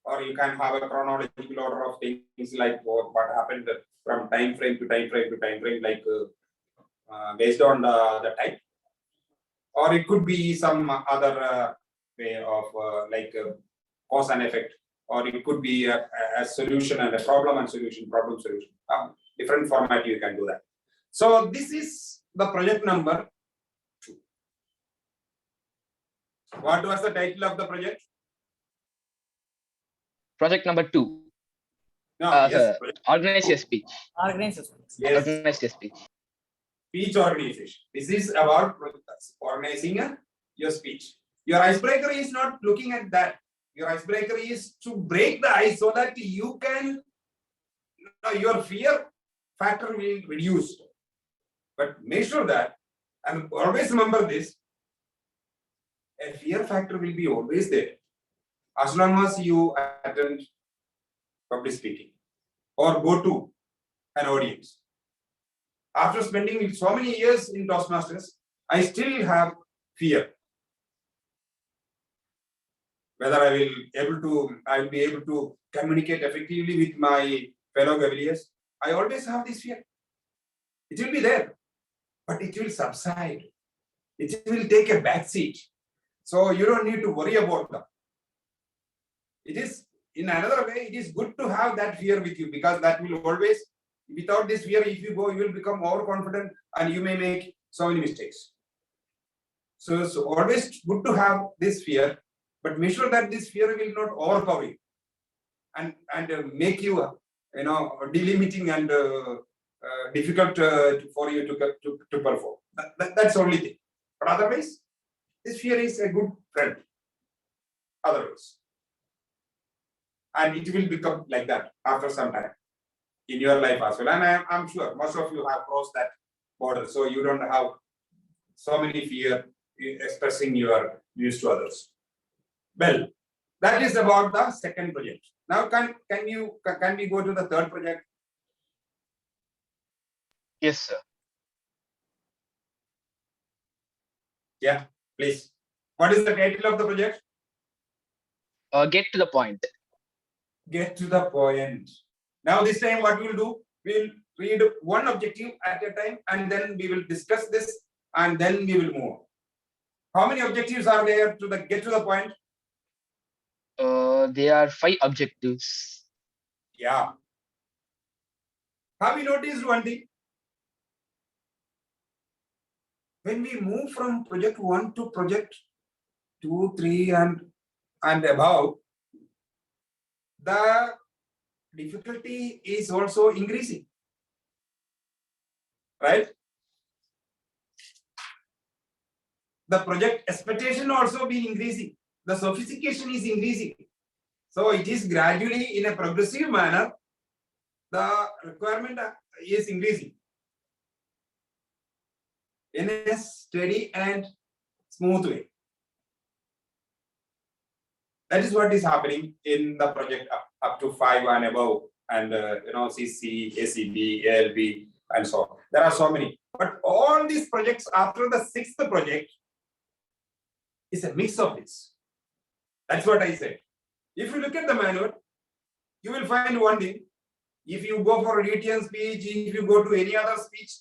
M: or you can have a chronological order of things like what happened from time frame to time frame to time frame, like based on the type, or it could be some other way of cause and effect, or it could be a solution and a problem and solution, problem solution. Different format you can do that. So this is the project number 2. What was the title of the project?
L: Project number 2.
M: No,
L: yes, organize your speech.
B: Organize your speech.
M: Yes.
L: Organize your speech.
M: Speech organization. This is about organizing your speech. Your icebreaker is not looking at that. Your icebreaker is to break the ice so that you can, your fear factor will reduce. But make sure that, and always remember this, a fear factor will be always there as long as you attend public speaking or go to an audience. After spending so many years in Toastmasters, I still have fear. Whether I will be able to communicate effectively with my fellow Gaveliers. I always have this fear. It will be there, but it will subside. It will take a back seat. So you don't need to worry about them. It is, in another way, it is good to have that fear with you, because that will always, without this fear, if you go, you will become overconfident and you may make so many mistakes. So always good to have this fear, but make sure that this fear will not overpower you and make you, delimiting and difficult for you to perform. That's the only thing. But otherwise, this fear is a good friend. Otherwise, and it will become like that after some time in your life as well. And I'm sure most of you have crossed that border, so you don't have so many fear expressing your views to others. Well, that is about the second project. Now, can we go to the third project?
L: Yes, sir.
M: Yeah, please. What is the title of the project?
L: Get to the point.
M: Get to the point. Now, this time, what we'll do, we'll read one objective at a time, and then we will discuss this, and then we will move. How many objectives are there to get to the point?
L: There are 5 objectives.
M: Yeah. Have you noticed one thing? When we move from project 1 to project 2, 3, and above, the difficulty is also increasing, right? The project expectation also be increasing. The sophistication is increasing. So it is gradually, in a progressive manner, the requirement is increasing in a steady and smooth way. That is what is happening in the project up to 5 and above, and CC, ACB, ALB, and so on. There are so many. But all these projects after the 6th project is a mix of this. That's what I said. If you look at the manual, you will find one thing. If you go for a DTN speech, if you go to any other speech,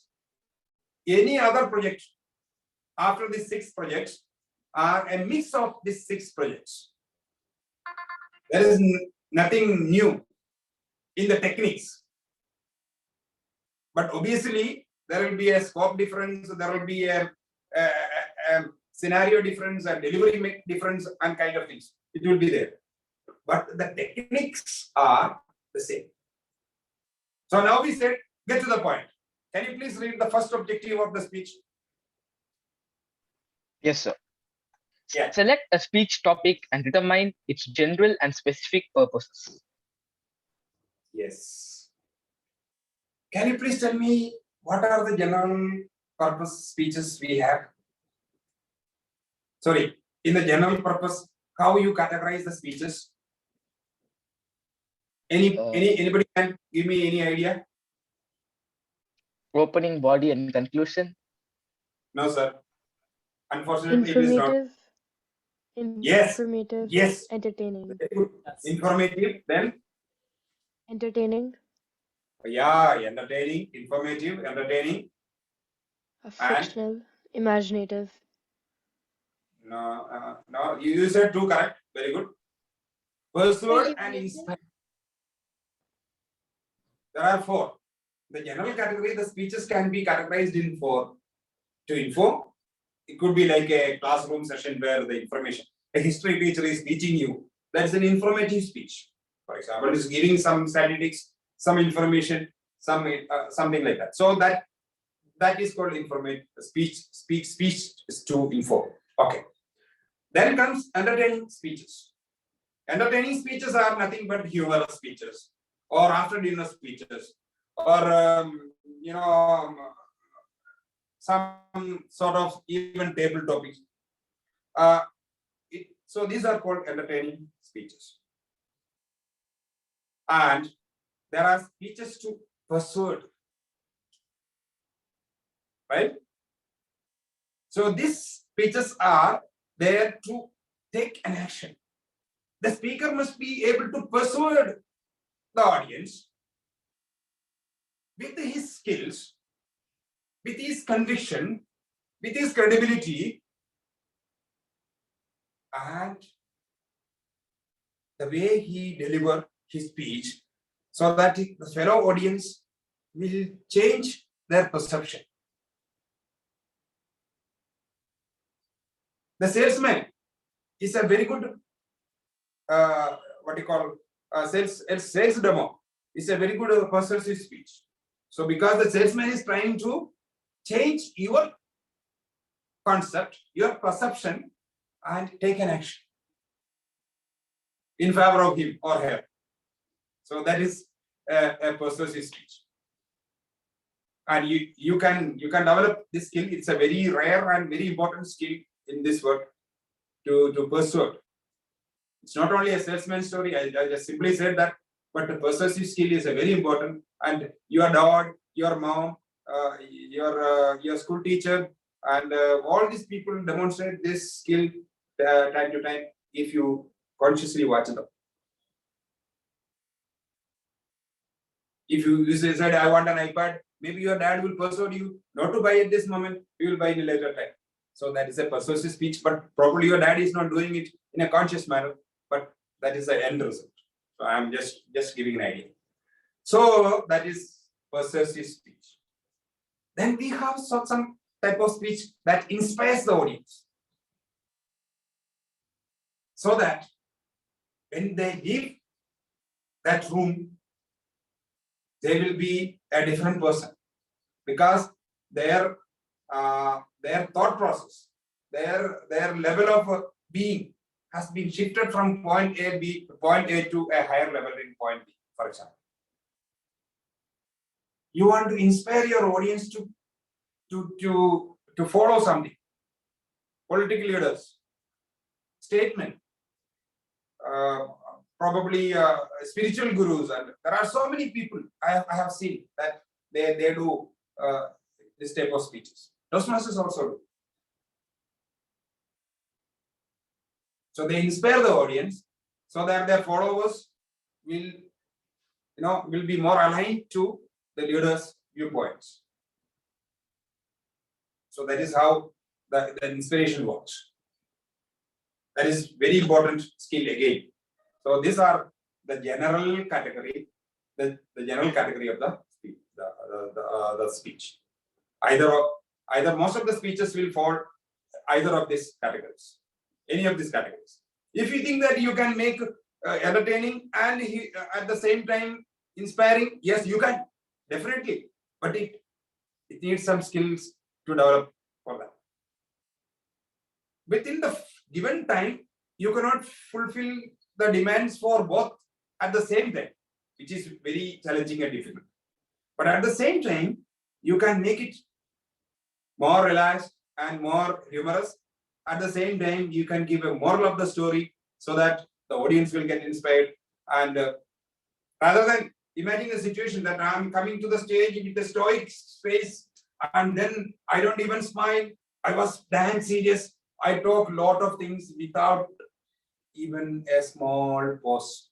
M: any other project after these 6 projects are a mix of these 6 projects. There is nothing new in the techniques. But obviously, there will be a scope difference, there will be a scenario difference, a delivery difference, and kind of things. It will be there. But the techniques are the same. So now we said, get to the point. Can you please read the first objective of the speech?
L: Yes, sir.
M: Yeah.
L: Select a speech topic and determine its general and specific purposes.
M: Yes. Can you please tell me what are the general purpose speeches we have? Sorry, in the general purpose, how you categorize the speeches? Anybody can give me any idea?
L: Opening, body, and conclusion.
M: No, sir. Unfortunately, it is not. Yes.
N: Informative.
M: Yes.
N: Entertaining.
M: Very good. Informative. Then
N: Entertaining.
M: yeah, entertaining, informative, entertaining, and
N: Fictional. Imaginative.
M: no, you said two correct. Very good. Persuade and inspire. There are four. The general category, the speeches can be categorized in four. To inform, it could be like a classroom session where the information, a history teacher is teaching you. That's an informative speech. For example, is giving some statistics, some information, something like that. So that is called informative speech. Speech is to inform. Okay. Then comes entertaining speeches. Entertaining speeches are nothing but humorous speeches, or after dinner speeches, or some sort of even table topics. So these are called entertaining speeches. And there are speeches to persuade, right? So these speeches are there to take an action. The speaker must be able to persuade the audience with his skills, with his conviction, with his credibility, and the way he delivers his speech, so that the fellow audience will change their perception. The salesman is a very good sales demo. Is a very good persuasive speech. So because the salesman is trying to change your concept, your perception, and take an action in favor of him or her. So that is a persuasive speech. And you can develop this skill. It's a very rare and very important skill in this work to persuade. It's not only a salesman story. I just simply said that, but the persuasive skill is a very important. And your dad, your mom, your school teacher, and all these people demonstrate this skill time to time if you consciously watch them. If you said, I want an iPad, maybe your dad will persuade you not to buy at this moment, you will buy in a later time. So that is a persuasive speech, but probably your dad is not doing it in a conscious manner, but that is the end result. So I am just giving an idea. So that is persuasive speech. Then we have some type of speech that inspires the audience, so that when they leave that room, they will be a different person, because their thought process, their level of being has been shifted from point A to a higher level in point B, for example. You want to inspire your audience to follow something. Political leaders, statement, probably spiritual gurus, and there are so many people I have seen that they do this type of speeches. Toastmasters also do. So they inspire the audience so that their followers will be more aligned to the leader's viewpoints. So that is how the inspiration works. That is very important skill again. So these are the general category, the general category of the speech. The speech. Either most of the speeches will fall either of these categories, any of these categories. If you think that you can make entertaining and at the same time inspiring, yes, you can, definitely. But it needs some skills to develop for that. Within the given time, you cannot fulfill the demands for both at the same time, which is very challenging and difficult. But at the same time, you can make it more relaxed and more humorous. At the same time, you can give a moral of the story so that the audience will get inspired. And rather than imagine a situation that I'm coming to the stage with a stoic face and then I don't even smile, I was damn serious, I talk a lot of things without even a small pause.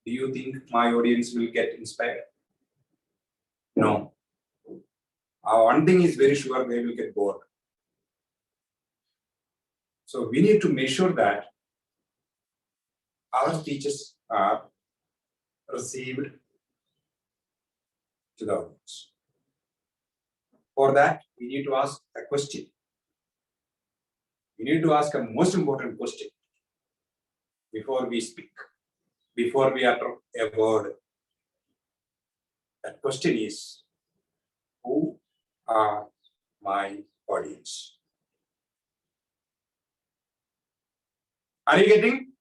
M: Do you think my audience will get inspired? No. One thing is very sure, they will get bored. So we need to make sure that our speeches are received to the audience. For that, we need to ask a question. We need to ask a most important question before we speak, before we utter a word. That question is, who are my audience? Are you getting?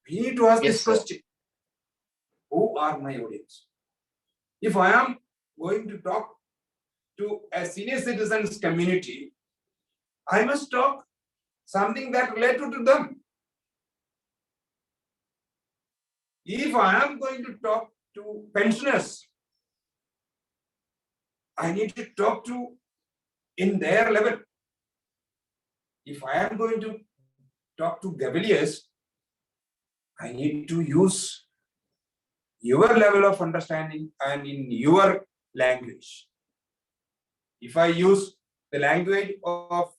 M: We need to ask
L: Yes,
M: this
L: sir.
M: question. Who are my audience? If I am going to talk to a senior citizens community, I must talk something that related to them. If I am going to talk to pensioners, I need to talk to in their level. If I am going to talk to Gaveliers, I need to use your level of understanding and in your language. If I use the language of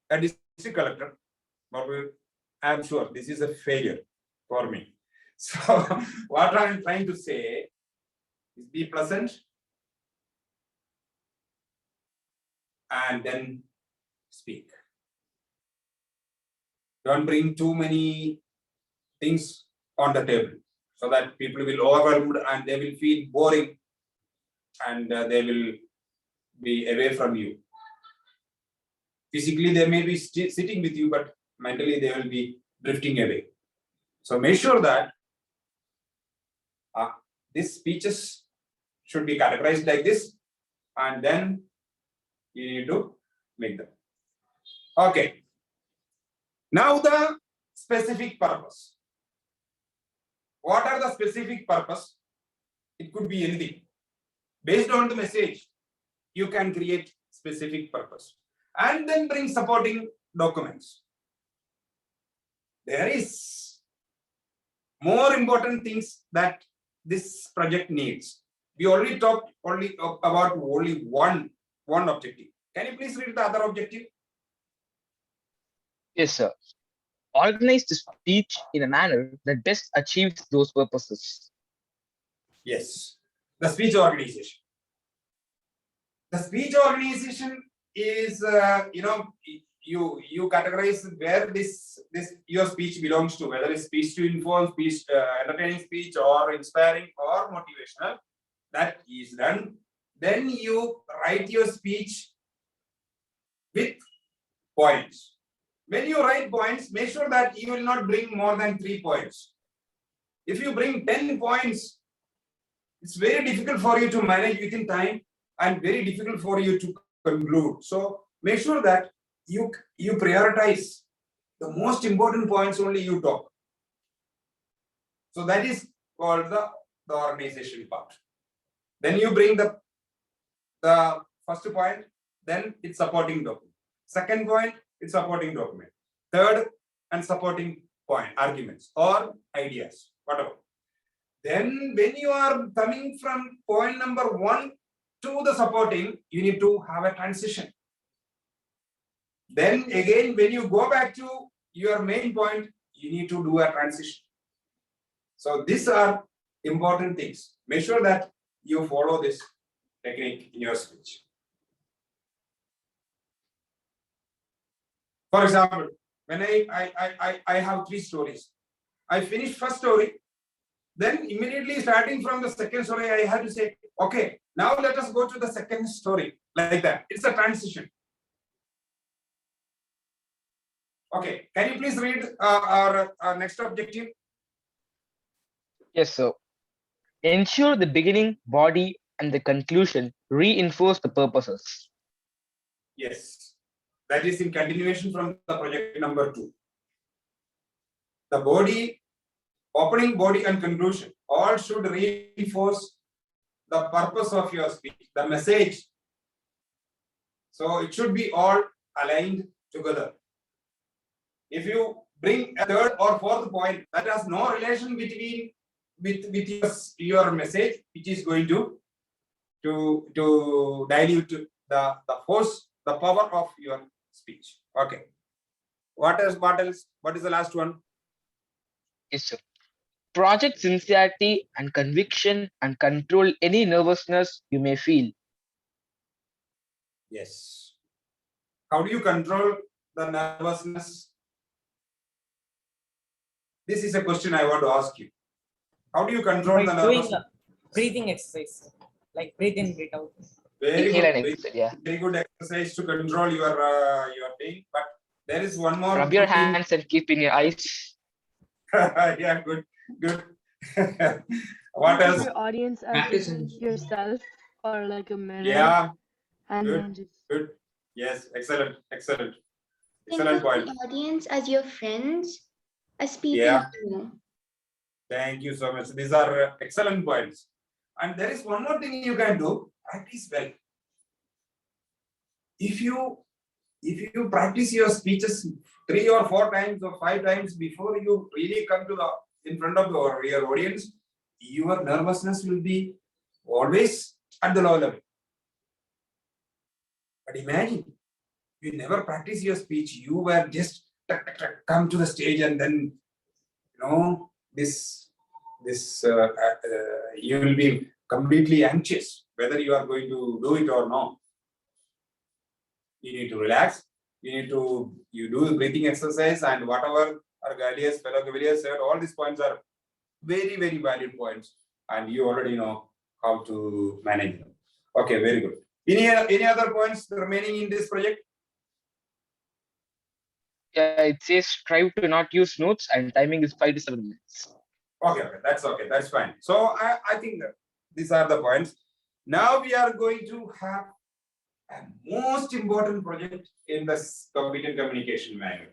M: a district collector, I'm sure this is a failure for me. So what I'm trying to say is be pleasant and then speak. Don't bring too many things on the table so that people will overwhelmed and they will feel boring and they will be away from you. Physically, they may be sitting with you, but mentally they will be drifting away. So make sure that these speeches should be categorized like this, and then you need to make them. Okay. Now the specific purpose. What are the specific purpose? It could be anything. Based on the message, you can create specific purpose and then bring supporting documents. There is more important things that this project needs. We already talked about only one objective. Can you please read the other objective?
L: Yes, sir. Organize the speech in a manner that best achieves those purposes.
M: Yes, the speech organization. The speech organization is, you categorize where this your speech belongs to, whether it's speech to inform, speech, entertaining speech, or inspiring or motivational. That is done. Then you write your speech with points. When you write points, make sure that you will not bring more than 3 points. If you bring 10 points, it's very difficult for you to manage within time and very difficult for you to conclude. So make sure that you prioritize the most important points only you talk. So that is called the organization part. Then you bring the first point, then it's supporting document. Second point, it's supporting document. Third, and supporting point, arguments or ideas, whatever. Then when you are coming from point number 1 to the supporting, you need to have a transition. Then again, when you go back to your main point, you need to do a transition. So these are important things. Make sure that you follow this technique in your speech. For example, when I have 3 stories, I finish first story, then immediately starting from the second story, I have to say, okay, now let us go to the second story, like that. It's a transition. Okay, can you please read our next objective?
L: Yes, sir. Ensure the beginning, body, and the conclusion reinforce the purposes.
M: Yes, that is in continuation from the project number 2. The body, opening, body, and conclusion all should reinforce the purpose of your speech, the message. So it should be all aligned together. If you bring a third or fourth point that has no relation between with your message, it is going to dilute the force, the power of your speech. Okay. What else? What else? What is the last one?
L: Yes, sir. Project sincerity and conviction and control any nervousness you may feel.
M: Yes. How do you control the nervousness? This is a question I want to ask you. How do you control the
B: By doing
M: nervousness?
B: a breathing exercise, like breathe in, breathe out.
M: Very
L: Inhale
M: good.
L: and exhale, yeah.
M: Very good exercise to control your thing. But there is one more.
L: Rub your
M: good thing.
L: hands and keep in your eyes.
M: Yeah, good. What
N: Think of
M: else?
N: your audience as
G: Practice
N: yourself or like a mirror.
M: Yeah,
N: And
M: good.
N: then just
M: Good. Yes, excellent.
E: Think
M: Excellent
E: of
M: point.
E: the audience as your friends, as people
M: Yeah.
E: you know.
M: Thank you so much. These are excellent points. And there is one more thing you can do. Practice well. If you practice your speeches 3 or 4 times or 5 times before you really come to in front of your audience, your nervousness will be always at the low level. But imagine, you never practice your speech. You were just come to the stage and then, you will be completely anxious whether you are going to do it or not. You need to relax. You do the breathing exercise and whatever our fellow Gaveliers said, all these points are very, very valid points, and you already know how to manage them. Okay, very good. Any other points remaining in this project?
L: Yeah, it says strive to not use notes and timing is 5 to 7 minutes.
M: Okay, that's fine. So I think that these are the points. Now we are going to have a most important project in this competent communication manual.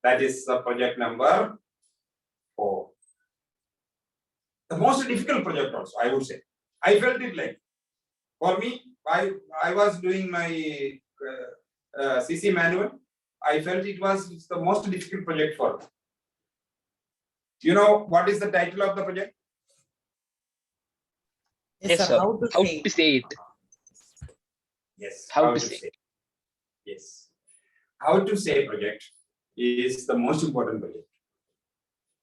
M: That is project number 4. The most difficult project also, I would say. I felt it like, for me, I was doing my CC manual. I felt it was the most difficult project for me. You know what is the title of the project?
L: Yes, sir. How to say it.
M: Yes.
L: How to say.
M: Yes. How to say project is the most important project,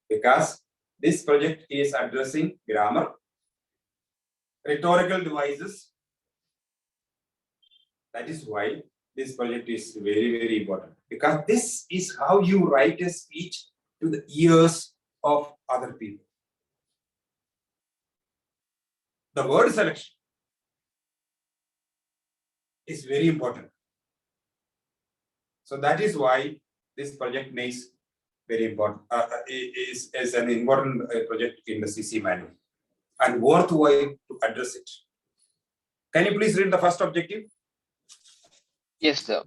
M: because this project is addressing grammar, rhetorical devices. That is why this project is very, very important, because this is how you write a speech to the ears of other people. The word selection is very important. So that is why this project makes very important, is an important project in the CC manual and worthwhile to address it. Can you please read the first objective?
L: Yes, sir.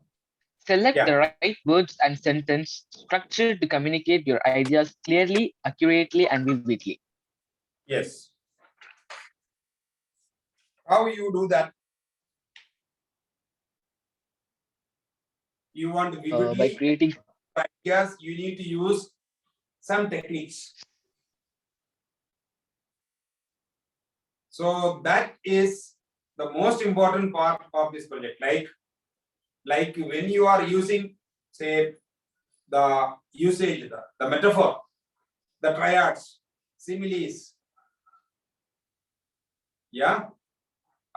L: Select the right words and sentence structure to communicate your ideas clearly, accurately, and vividly.
M: Yes. How you do that? You want to vividly
L: by creating
M: ideas, you need to use some techniques. So that is the most important part of this project. Like when you are using, say, the usage, the metaphor, the triads, similes,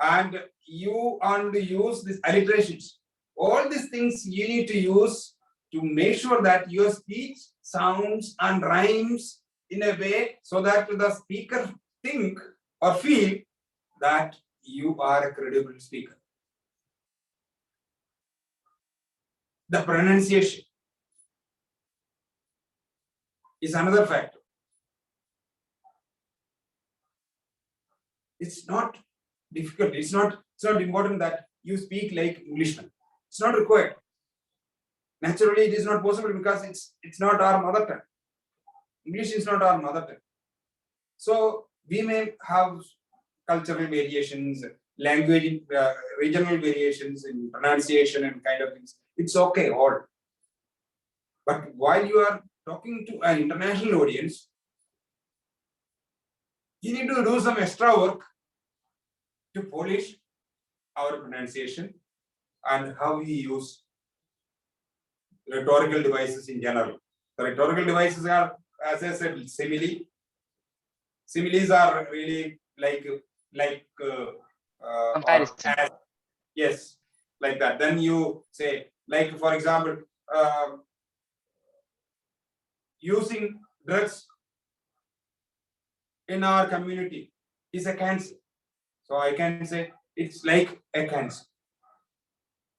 M: and you want to use these alliterations. All these things you need to use to make sure that your speech sounds and rhymes in a way so that the speaker think or feel that you are a credible speaker. The pronunciation is another factor. It's not difficult. It's not important that you speak like Englishman. It's not required. Naturally, it is not possible because it's not our mother tongue. English is not our mother tongue. So we may have cultural variations, language, regional variations in pronunciation and kind of things. It's okay, all. But while you are talking to an international audience, you need to do some extra work to polish our pronunciation and how we use rhetorical devices in general. The rhetorical devices are, as I said, simile. Similes are really like
L: Comparison.
M: yes, like that. Then you say, like for example, using drugs in our community is a cancer. So I can say it's like a cancer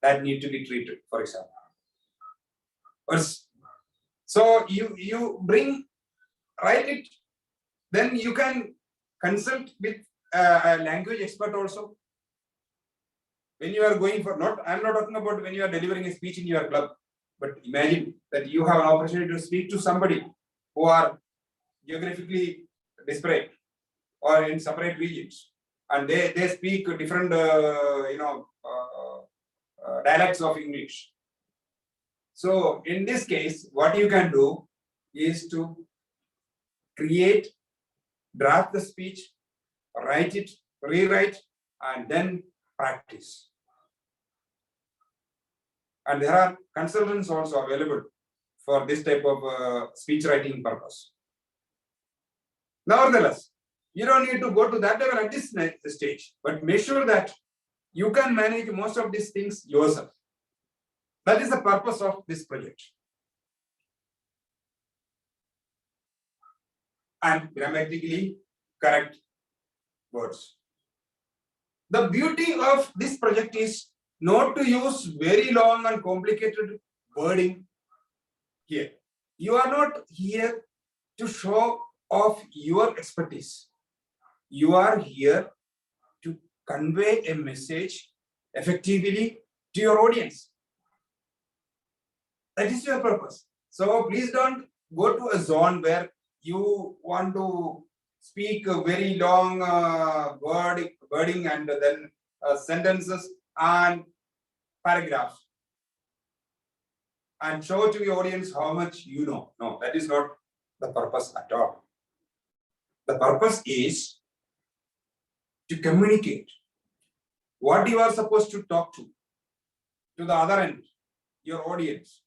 M: that need to be treated, for example. So you write it, then you can consult with a language expert also. When you are going for, I'm not talking about when you are delivering a speech in your club, but imagine that you have an opportunity to speak to somebody who are geographically disparate or in separate regions, and they speak different dialects of English. So in this case, what you can do is to draft the speech, write it, rewrite, and then practice. And there are consultants also available for this type of speech writing purpose. Nevertheless, you don't need to go to that level at this stage, but make sure that you can manage most of these things yourself. That is the purpose of this project. And grammatically correct words. The beauty of this project is not to use very long and complicated wording here. You are not here to show off your expertise. You are here to convey a message effectively to your audience. That is your purpose. So please don't go to a zone where you want to speak a very long wording and then sentences and paragraphs and show to your audience how much you know. No, that is not the purpose at all. The purpose is to communicate what you are supposed to talk to the other end, your audience,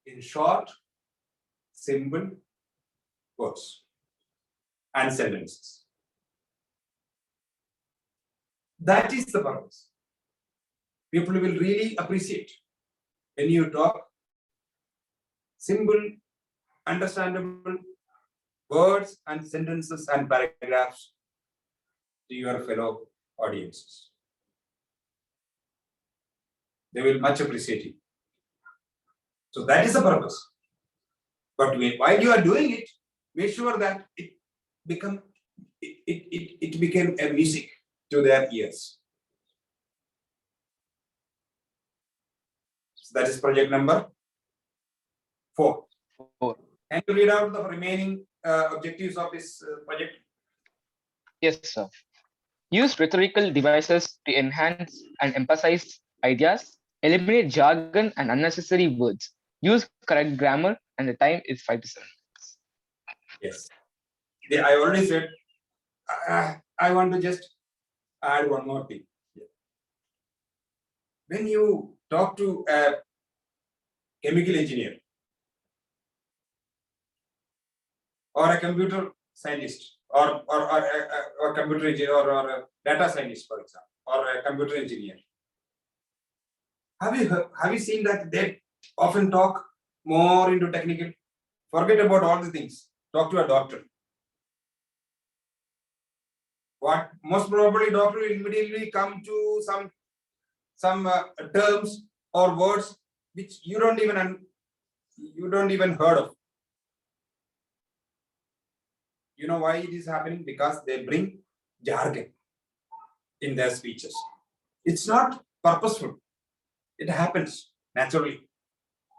M: in short, simple words and sentences. That is the purpose. People will really appreciate when you talk simple, understandable words and sentences and paragraphs to your fellow audiences. They will much appreciate it. So that is the purpose. But while you are doing it, make sure that it became a music to their ears. So that is project number 4. Can you read out the remaining objectives of this project?
L: Yes, sir. Use rhetorical devices to enhance and emphasize ideas, eliminate jargon and unnecessary words, use correct grammar, and the time is 5 to 7 minutes.
M: Yes. I already said, I want to just add one more thing. When you talk to a chemical engineer or a computer scientist or a computer engineer or a data scientist, for example, or a computer engineer, have you seen that they often talk more into technical? Forget about all the things. Talk to a doctor. What most probably doctor will immediately come to some terms or words which you don't even heard of. You know why it is happening? Because they bring jargon in their speeches. It's not purposeful. It happens naturally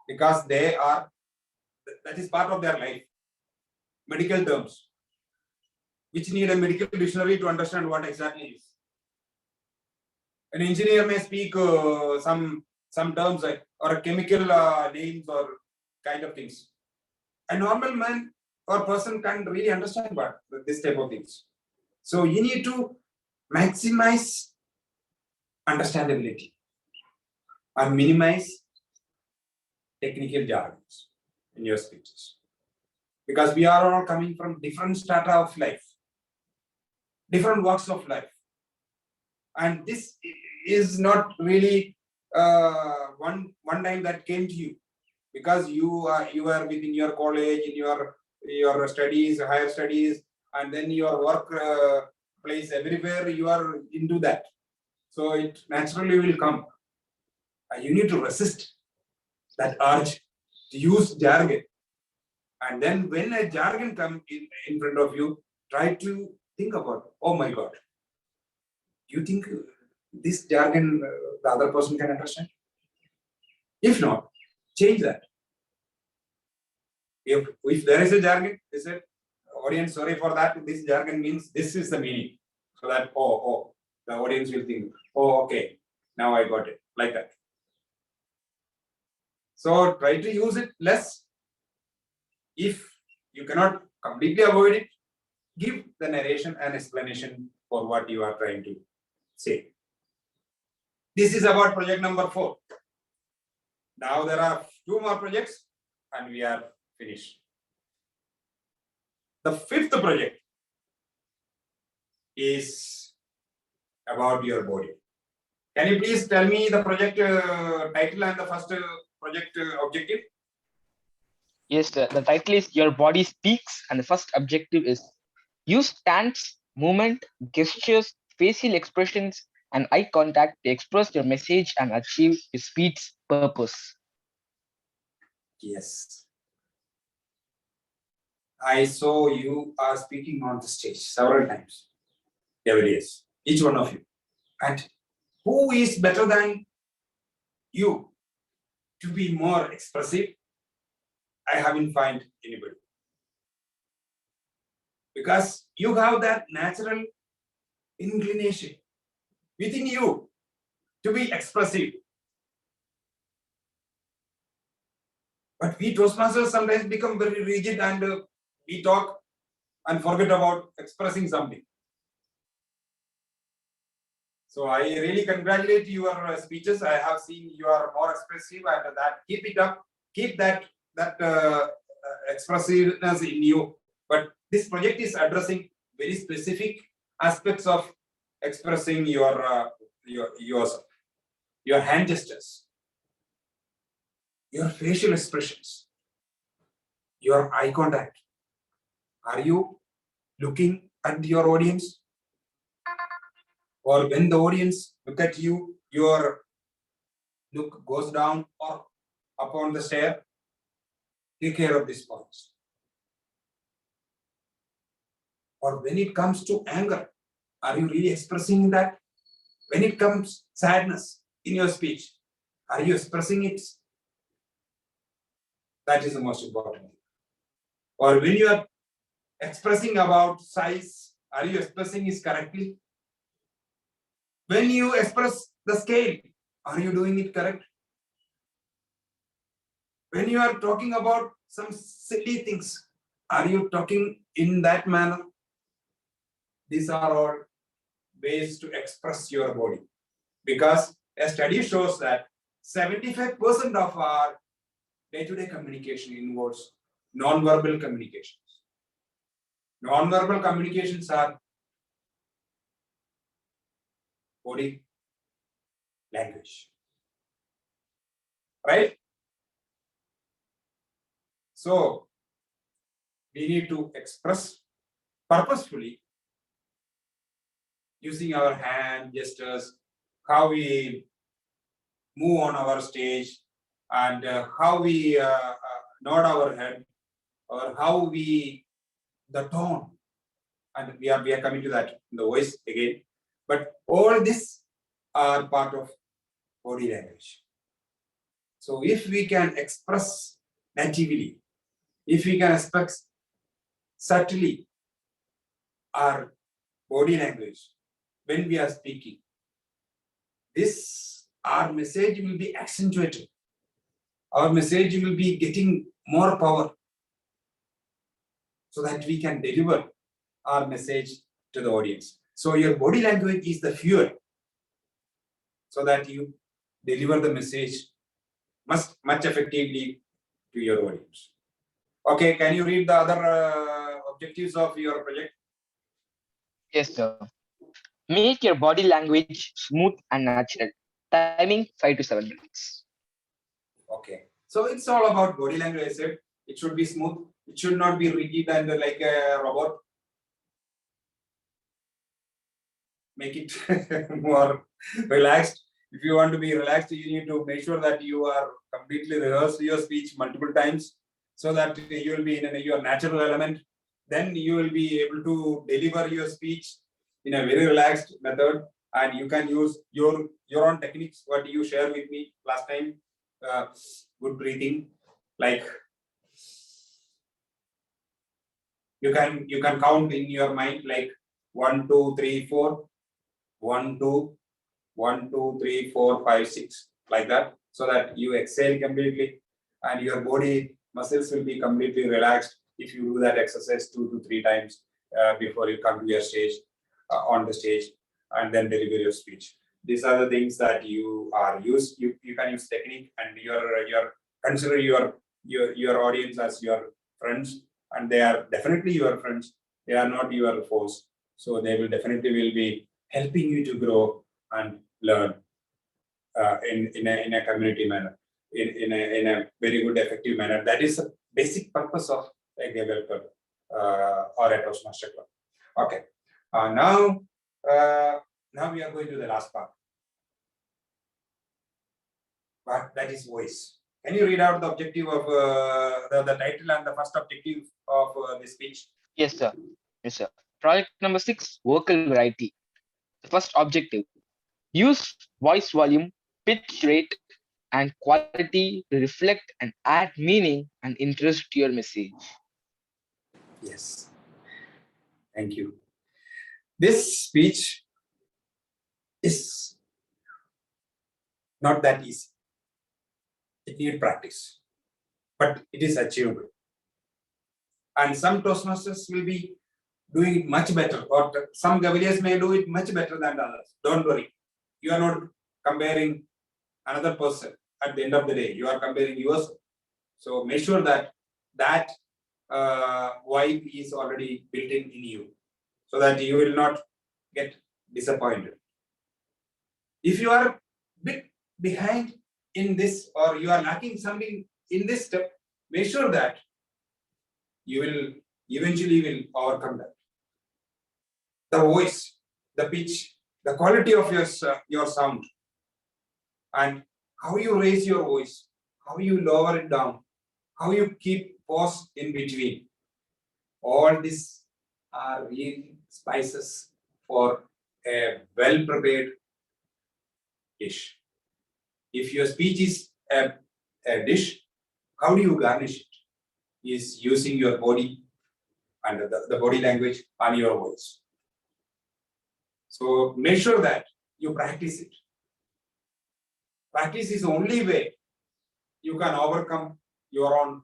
M: because that is part of their life. Medical terms. which need a medical dictionary to understand what exactly it is. An engineer may speak some terms or a chemical names or kind of things. A normal man or person can't really understand what this type of things. So you need to maximize understandability and minimize technical jargons in your speeches. Because we are all coming from different strata of life, different walks of life. And this is not really one time that came to you, because you are within your college, in your studies, higher studies, and then your work place, everywhere you are into that. So it naturally will come. You need to resist that urge to use jargon. And then when a jargon comes in front of you, try to think about, oh my God, do you think this jargon the other person can understand? If not, change that. If there is a jargon, they said, audience, sorry for that, this jargon means this is the meaning. So that, the audience will think, oh, okay, now I got it, like that. So try to use it less. If you cannot completely avoid it, give the narration and explanation for what you are trying to say. This is about project number 4. Now there are 2 more projects and we are finished. The 5th project is about your body. Can you please tell me the project title and the first project objective?
L: Yes, the title is Your Body Speaks, and the first objective is use stance, movement, gestures, facial expressions, and eye contact to express your message and achieve your speech's purpose.
M: Yes. I saw you are speaking on the stage several times. Every year, each one of you. And who is better than you to be more expressive? I haven't found anybody. Because you have that natural inclination within you to be expressive. But we Toastmasters sometimes become very rigid and we talk and forget about expressing something. So I really congratulate your speeches. I have seen you are more expressive, and that keep it up. Keep that expressiveness in you. But this project is addressing very specific aspects of expressing yourself, your hand gestures, your facial expressions, your eye contact. Are you looking at your audience? Or when the audience look at you, your look goes down or up on the stair? Take care of these points. Or when it comes to anger, are you really expressing that? When it comes sadness in your speech, are you expressing it? That is the most important thing. Or when you are expressing about size, are you expressing it correctly? When you express the scale, are you doing it correct? When you are talking about some silly things, are you talking in that manner? These are all ways to express your body. Because a study shows that 75% of our day-to-day communication involves non-verbal communications. Non-verbal communications are body language. Right? So, we need to express purposefully using our hand gestures, how we move on our stage, and how we nod our head, or how we, the tone, and we are coming to that in the voice again. But all this are part of body language. So if we can express natively, if we can express subtly, our body language when we are speaking, our message will be accentuated. Our message will be getting more power so that we can deliver our message to the audience. So your body language is the fuel so that you deliver the message much effectively to your audience. Okay, can you read the other objectives of your project?
L: Yes, sir. Make your body language smooth and natural. Timing 5 to 7 minutes.
M: Okay, so it's all about body language. I said it should be smooth. It should not be rigid and like a robot. Make it more relaxed. If you want to be relaxed, you need to make sure that you are completely rehearsed your speech multiple times so that you will be in your natural element. Then you will be able to deliver your speech in a very relaxed method, and you can use your own techniques what you shared with me last time. Good breathing, like you can count in your mind like 1 2 3 4 1 2 1 2 3 4 5 6 like that, so that you exhale completely and your body muscles will be completely relaxed if you do that exercise 2 to 3 times before you come to your stage on the stage and then deliver your speech. These are the things that you are used. You can use technique, and you're consider your audience as your friends, and they are definitely your friends. They are not your foes. So they will definitely be helping you to grow and learn in a community manner, in a very good effective manner. That is the basic purpose of a Gavel Club or a Toastmaster Club. Okay. Now we are going to the last part. But that is voice. Can you read out the objective of the title and the first objective of this speech?
L: Yes, sir. Yes, sir. Project number 6, vocal variety. The first objective: use voice volume, pitch rate, and quality to reflect and add meaning and interest to your message.
M: Yes. Thank you. This speech is not that easy. It needs practice, but it is achievable. And some Toastmasters will be doing it much better, or some Gaveliers may do it much better than others. Don't worry. You are not comparing another person at the end of the day. You are comparing yourself. So make sure that vibe is already built in you, so that you will not get disappointed. If you are a bit behind in this, or you are lacking something in this step, make sure that you will eventually overcome that. The voice, the pitch, the quality of your sound, and how you raise your voice, how you lower it down, how you keep pause in between. All these are real spices for a well-prepared dish. If your speech is a dish, how do you garnish it? Is using your body and the body language and your voice. So make sure that you practice it. Practice is the only way you can overcome your own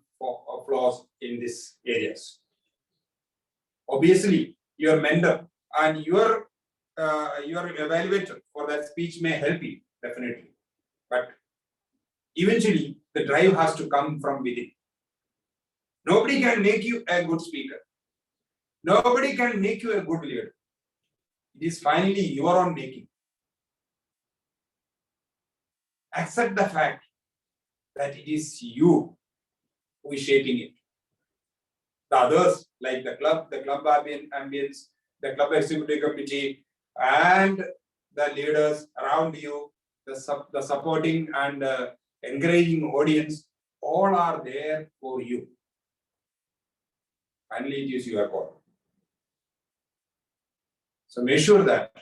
M: flaws in these areas. Obviously, your mentor and your evaluator for that speech may help you, definitely. But eventually, the drive has to come from within. Nobody can make you a good speaker. Nobody can make you a good leader. It is finally your own making. Accept the fact that it is you who is shaping it. The others, like the club ambience, the club executive committee, and the leaders around you, the supporting and encouraging audience, all are there for you. Finally, it is your call. So make sure that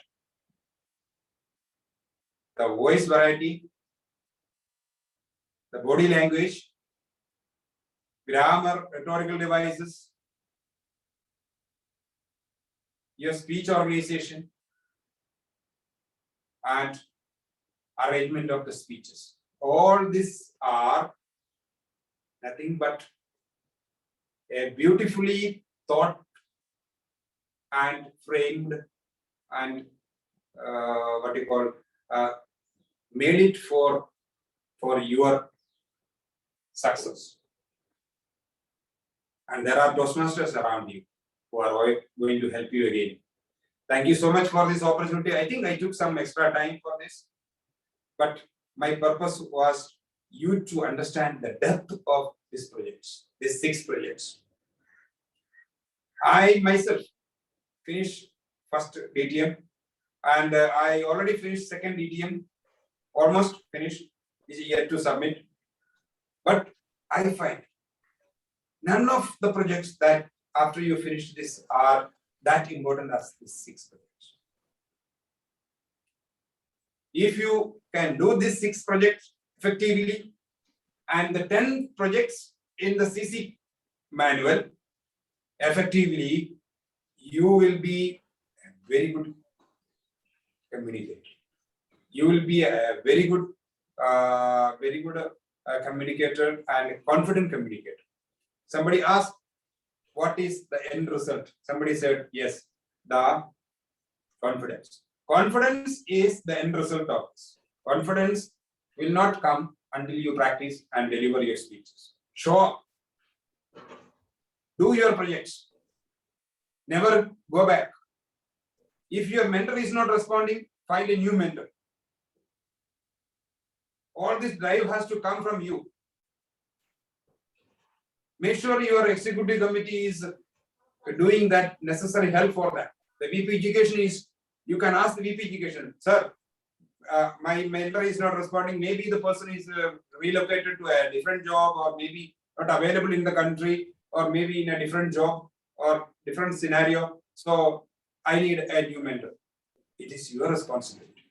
M: the voice variety, the body language, grammar, rhetorical devices, your speech organization, and arrangement of the speeches. All these are nothing but a beautifully thought and framed and what you call made it for your success. And there are Toastmasters around you who are going to help you again. Thank you so much for this opportunity. I think I took some extra time for this, but my purpose was you to understand the depth of these projects, these 6 projects. I myself finished first DTM and I already finished second DTM, almost finished, is yet to submit. But I find none of the projects that after you finish this are that important as these 6 projects. If you can do these 6 projects effectively and the 10 projects in the CC manual effectively, you will be a very good communicator. You will be a very good communicator and a confident communicator. Somebody asked, what is the end result? Somebody said, yes, the confidence. Confidence is the end result of this. Confidence will not come until you practice and deliver your speeches. Show up. Do your projects. Never go back. If your mentor is not responding, find a new mentor. All this drive has to come from you. Make sure your executive committee is doing that necessary help for that. The VP education is, you can ask the VP education, sir, my mentor is not responding. Maybe the person is relocated to a different job, or maybe not available in the country, or maybe in a different job or different scenario. So I need a new mentor. It is your responsibility.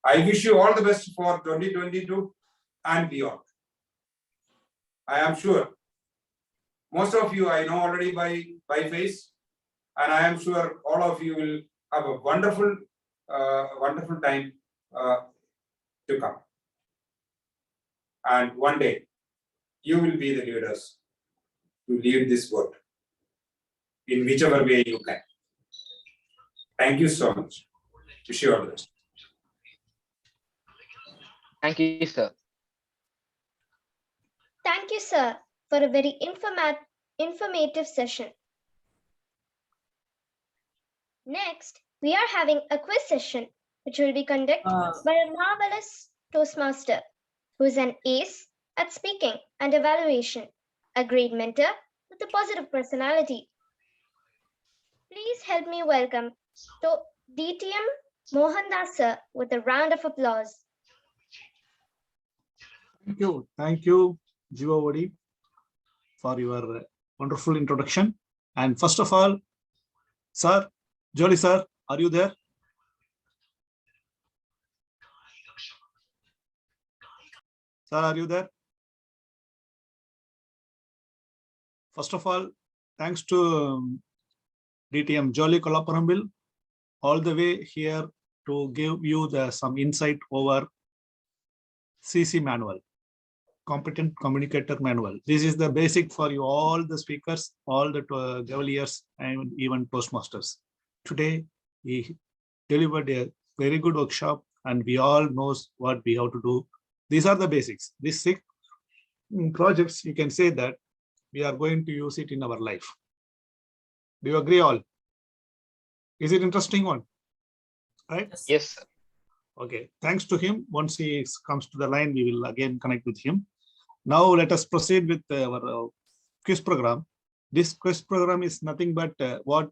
M: I wish you all the best for 2022 and beyond. I am sure most of you I know already by face, and I am sure all of you will have a wonderful time to come. And one day you will be the leaders to lead this world in whichever way you can. Thank you so much. Wish you all the best.
L: Thank you, sir.
C: Thank you, sir, for a very informative session. Next, we are having a quiz session, which will be conducted by a marvelous Toastmaster, who is an ace at speaking and evaluation, a great mentor with a positive personality. Please help me welcome DTM Mohammed sir with a round of applause.
O: Thank you, Jivavadi, for your wonderful introduction. And first of all, sir, Jolly sir, are you there? Sir, are you there? First of all, thanks to DTM Jolly Kolaparambil all the way here to give you some insight over CC manual, competent communicator manual. This is the basic for you, all the speakers, all the Gaveliers, and even Toastmasters. Today, we delivered a very good workshop, and we all knows what we have to do. These are the basics. These 6 projects, you can say that we are going to use it in our life. Do you agree all? Is it interesting one? Right?
L: Yes.
O: Okay. Thanks to him. Once he comes to the line, we will again connect with him. Now let us proceed with our quiz program. This quiz program is nothing but what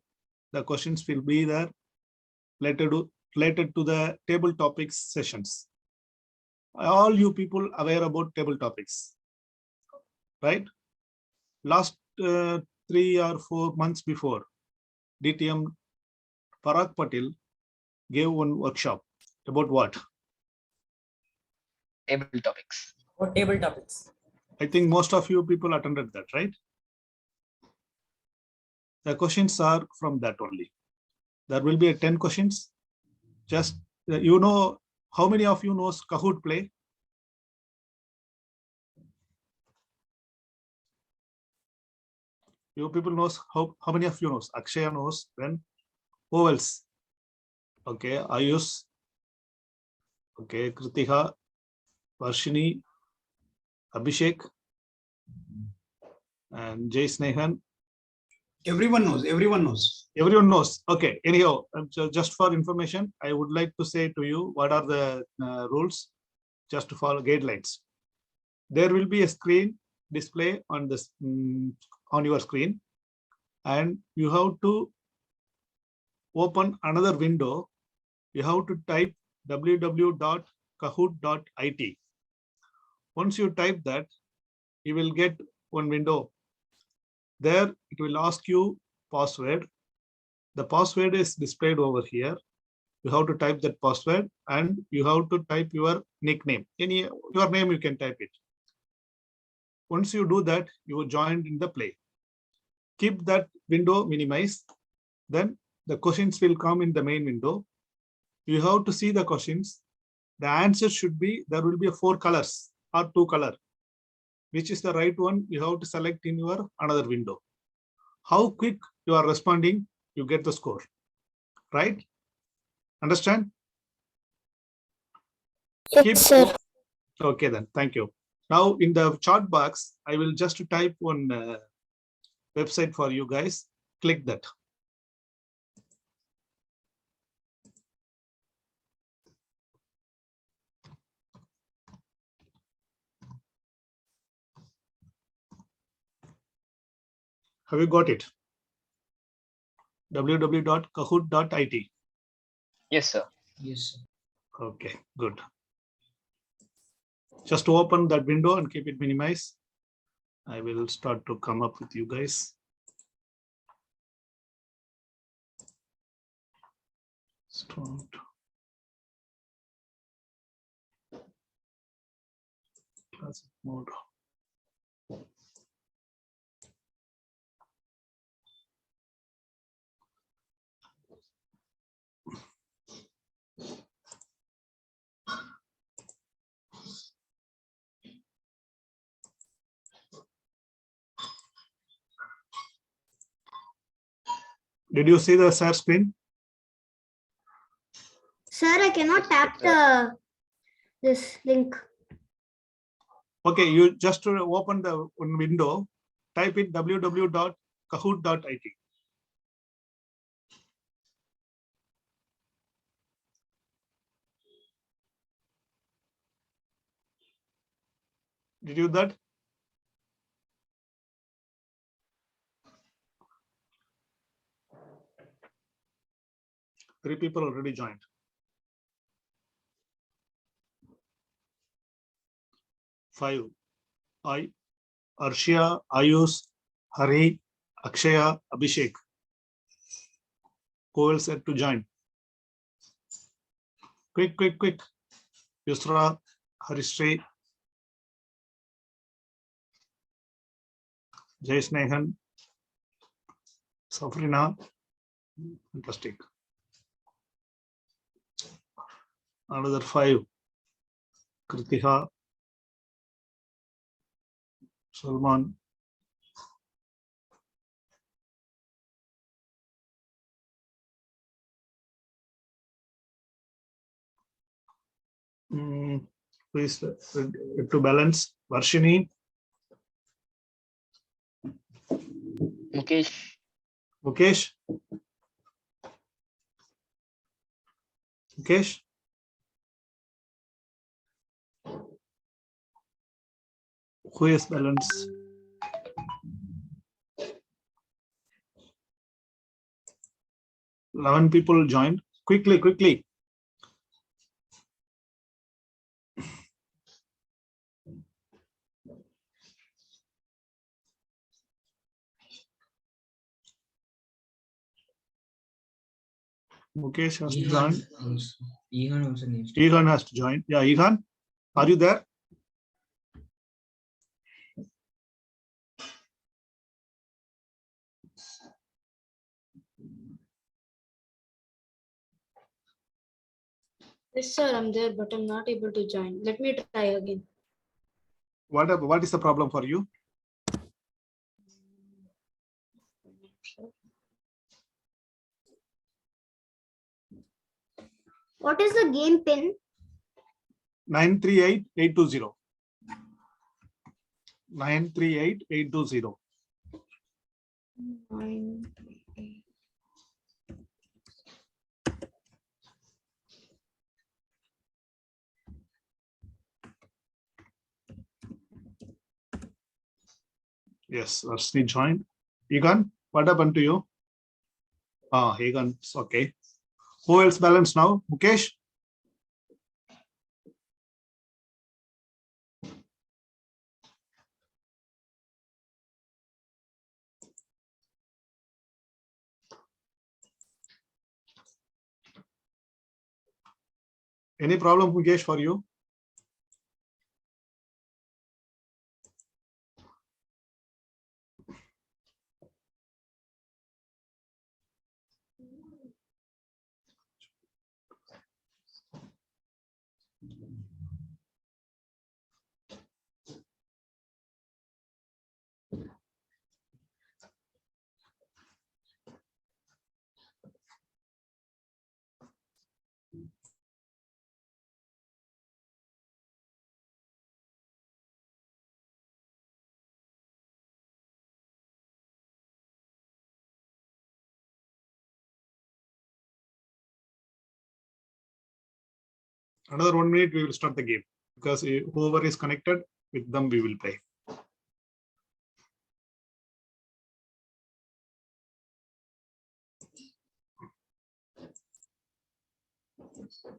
O: the questions will be there related to the table topics sessions. All you people aware about table topics, right? Last 3 or 4 months before, DTM Parag Patil gave one workshop about what?
L: Table topics.
B: What table topics?
O: I think most of you people attended that, right? The questions are from that only. There will be 10 questions. Just you know, how many of you knows Kahoot play? You people knows how many of you knows? Akshaya knows. Then who else? Okay, Ayush. Okay, Kiruthiha, Varshini, Abhishek, and Jay Snehan.
P: Everyone knows. Everyone knows.
O: Everyone knows. Okay. Anyhow, just for information, I would like to say to you what are the rules, just to follow guidelines. There will be a screen display on this on your screen, and you have to open another window. You have to type www.kahoot.it. Once you type that, you will get one window. There it will ask you password. The password is displayed over here. You have to type that password and you have to type your nickname. Your name you can type it. Once you do that, you will join in the play. Keep that window minimized. Then the questions will come in the main window. You have to see the questions. The answer should be, there will be 4 colors or 2 colors. Which is the right one, you have to select in your another window. How quick you are responding, you get the score, right? Understand?
I: Yes, sir.
O: Okay then, thank you. Now in the chat box, I will just type one website for you guys. Click that. Have you got it? www.kahoot.it.
L: Yes, sir.
G: Yes, sir.
O: Okay, good. Just open that window and keep it minimized. I will start to come up with you guys. Start. Classic mode. Did you see the share screen?
I: Sir, I cannot tap this link.
O: Okay, you just open the window, type in www.kahoot.it. Did you do that? Three people already joined. Five. Arshia, Ayush, Hari, Akshaya, Abhishek. Who else had to join? Quick, quick, quick. Yusra, Harishri, Jay Snehan, Safrina. Fantastic. Another 5. Kiruthiha, Salman. Please to balance. Varshini.
L: Mukesh.
O: Mukesh. Mukesh. Who is balance? Eleven people joined. Quickly, quickly. Mukesh has to join.
G: Ehaan also needs to.
O: Ehaan has to join. Yeah, Ehaan, are you there?
A: Yes, sir, I'm there, but I'm not able to join. Let me try again.
O: What is the problem for you?
I: What is the game pin?
O: 938820. 938820. Yes, Rashni joined. Ehaan, what happened to you? Ah, Ehaan, it's okay. Who else balanced now? Mukesh? Any problem, Mukesh, for you? Another 1 minute, we will start the game because whoever is connected with them, we will play.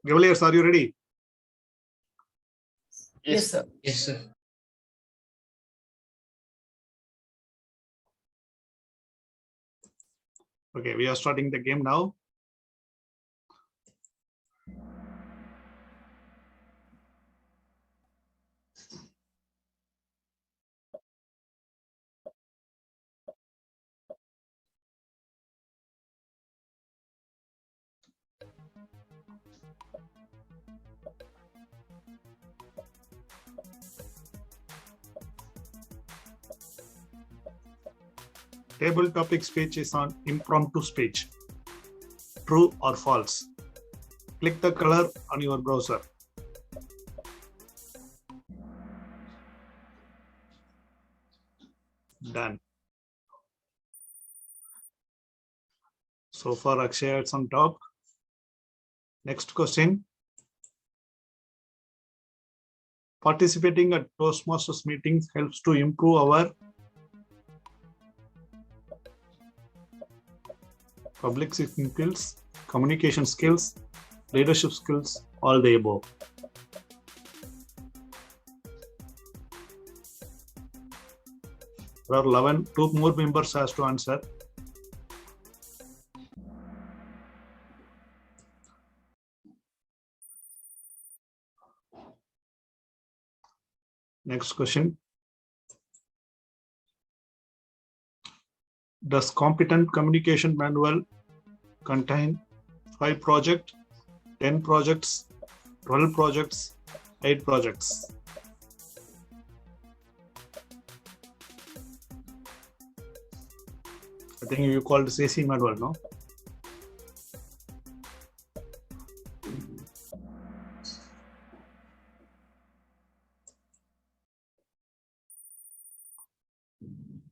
O: Gaveliers, are you ready?
L: Yes, sir.
G: Yes, sir.
O: Okay, we are starting the game now. Table topic speech is on impromptu speech. True or false? Click the color on your browser. Done. So far, Akshaya it's on top. Next question. Participating at Toastmasters meetings helps to improve our public speaking skills, communication skills, leadership skills, all the above. There are 11, 2 more members has to answer. Next question. Does competent communication manual contain 5 projects, 10 projects, 12 projects, 8 projects? I think you called CC manual, no?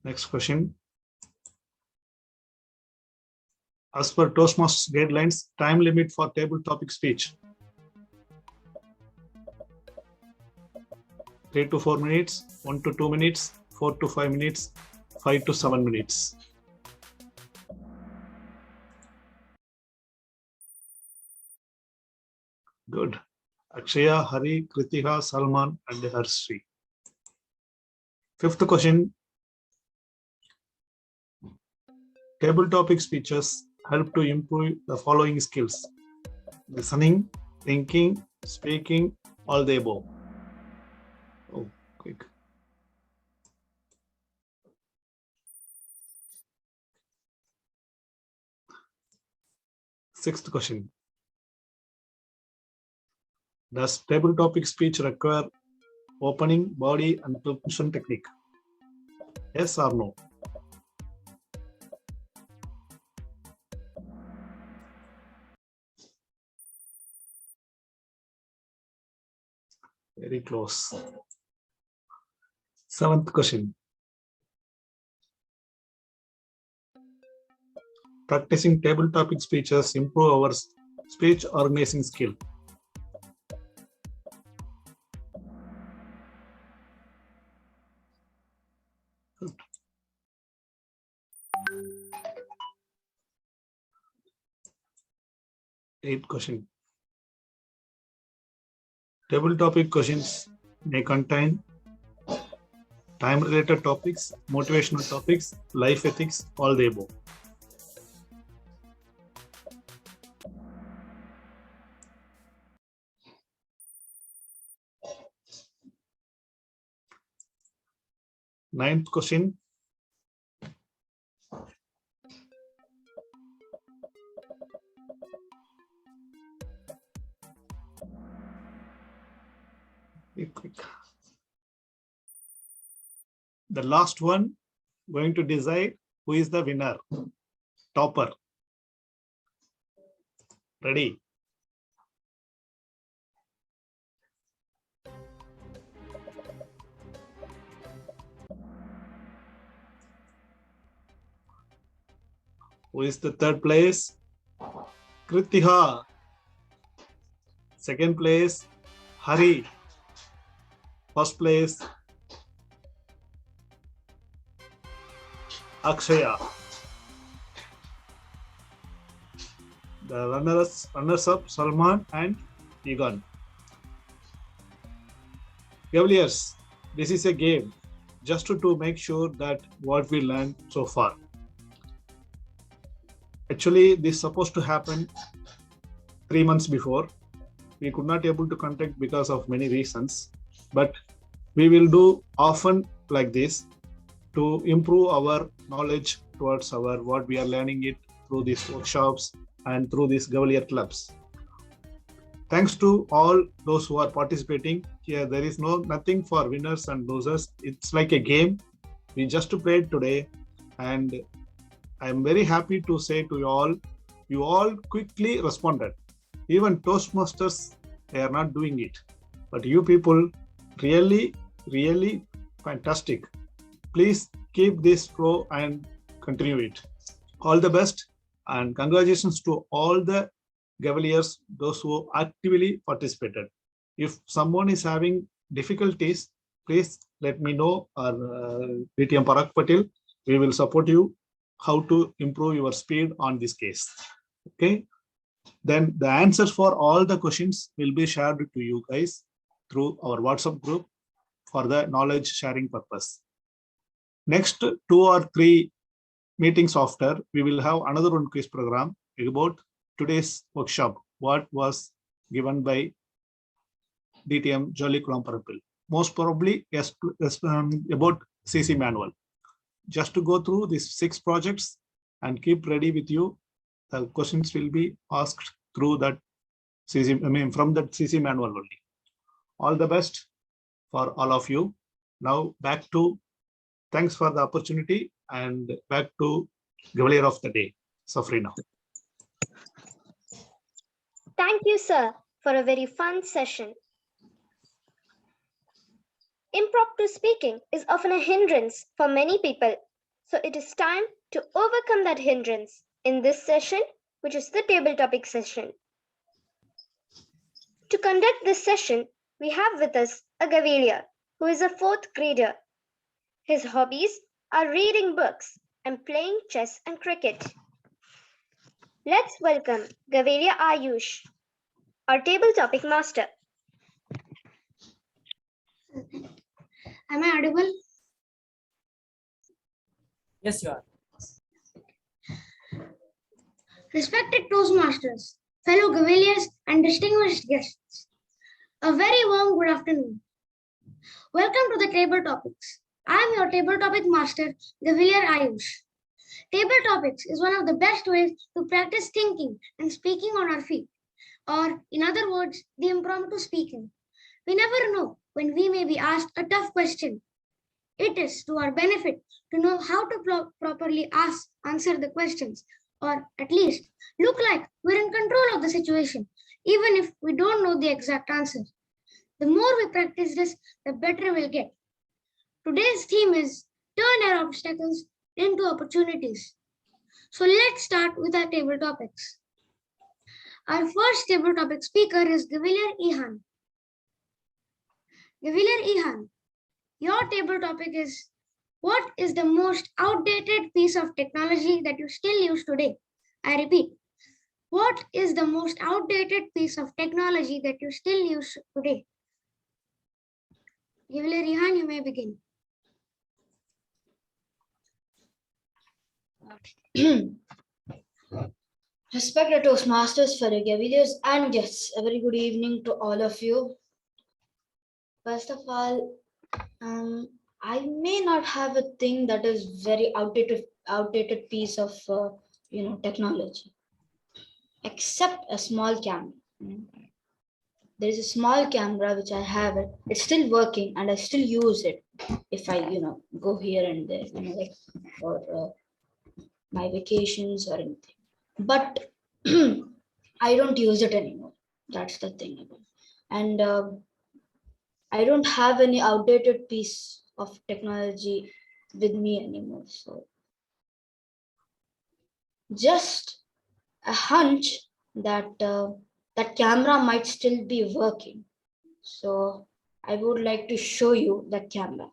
O: Next question. As per Toastmasters guidelines, time limit for table topic speech. 3 to 4 minutes, 1 to 2 minutes, 4 to 5 minutes, 5 to 7 minutes. Good. Akshaya, Hari, Kiruthiha, Salman, and Harshri. Fifth question. Table topic speeches help to improve the following skills: listening, thinking, speaking, all the above. Oh, quick. Sixth question. Does table topic speech require opening, body, and propulsion technique? Yes or no? Very close. 7th question. Practicing table topic speeches improve our speech organizing skill. Eighth question. Table topic questions may contain time-related topics, motivational topics, life ethics, all the above. Ninth question. Quick. The last one going to decide who is the winner, topper. Ready? Who is the third place? Kiruthiha. Second place, Hari. First place, Akshaya. The runners-up, Salman and Ehaan. Cavaliers, this is a game just to make sure that what we learned so far. Actually, this is supposed to happen 3 months before. We could not able to contact because of many reasons, but we will do often like this to improve our knowledge towards our what we are learning it through these workshops and through these Gavel clubs. Thanks to all those who are participating here. There is nothing for winners and losers. It's like a game. We just played today, and I'm very happy to say to you all quickly responded. Even Toastmasters, they are not doing it. But you people, really, really fantastic. Please keep this flow and continue it. All the best, and congratulations to all the Gaveliers, those who actively participated. If someone is having difficulties, please let me know, or DTM Parag Patel, we will support you how to improve your speed on this case. Okay. Then the answers for all the questions will be shared to you guys through our WhatsApp group for the knowledge sharing purpose. Next 2 or 3 meetings after, we will have another one quiz program about today's workshop, what was given by DTM Jolly Kulam. Most probably yes, about CC manual. Just to go through these 6 projects and keep ready with you. The questions will be asked through that CC, from that CC manual only. All the best for all of you. Now back to, thanks for the opportunity, and back to Gavalier of the Day, Safrina.
C: Thank you, sir, for a very fun session. Impromptu speaking is often a hindrance for many people, so it is time to overcome that hindrance in this session, which is the table topic session. To conduct this session, we have with us a Gavelier who is a 4th grader. His hobbies are reading books and playing chess and cricket. Let's welcome Gavelier Ayush, our table topic master.
Q: Am I audible?
B: Yes, you are.
Q: Respected Toastmasters, fellow Gaveliers, and distinguished guests, a very warm good afternoon. Welcome to the Table Topics. I am your Table Topic Master, Gavelier Ayush. Table Topics is one of the best ways to practice thinking and speaking on our feet. or in other words, the impromptu speaking. We never know when we may be asked a tough question. It is to our benefit to know how to properly answer the questions, or at least look like we're in control of the situation, even if we don't know the exact answer. The more we practice this, the better we'll get. Today's theme is turn your obstacles into opportunities. So let's start with our table topics. Our first table topic speaker is Ehaan. Ehaan, your table topic is, what is the most outdated piece of technology that you still use today? I repeat, what is the most outdated piece of technology that you still use today? Ehaan, you may begin.
A: Respected Toastmasters, fellow Gaveliers, and guests, a very good evening to all of you. First of all, I may not have a thing that is very outdated piece of technology, except a small camera. There is a small camera which I have it. It's still working, and I still use it if I go here and there, like for my vacations or anything. But I don't use it anymore. That's the thing. And I don't have any outdated piece of technology with me anymore. So just a hunch that that camera might still be working. So I would like to show you that camera.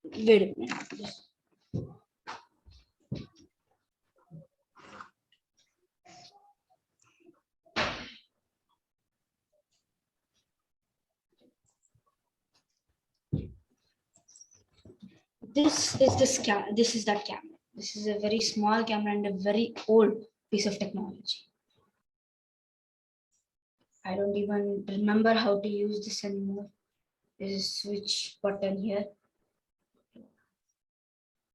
A: Wait a minute. This is that camera. This is a very small camera and a very old piece of technology. I don't even remember how to use this anymore. There's a switch button here.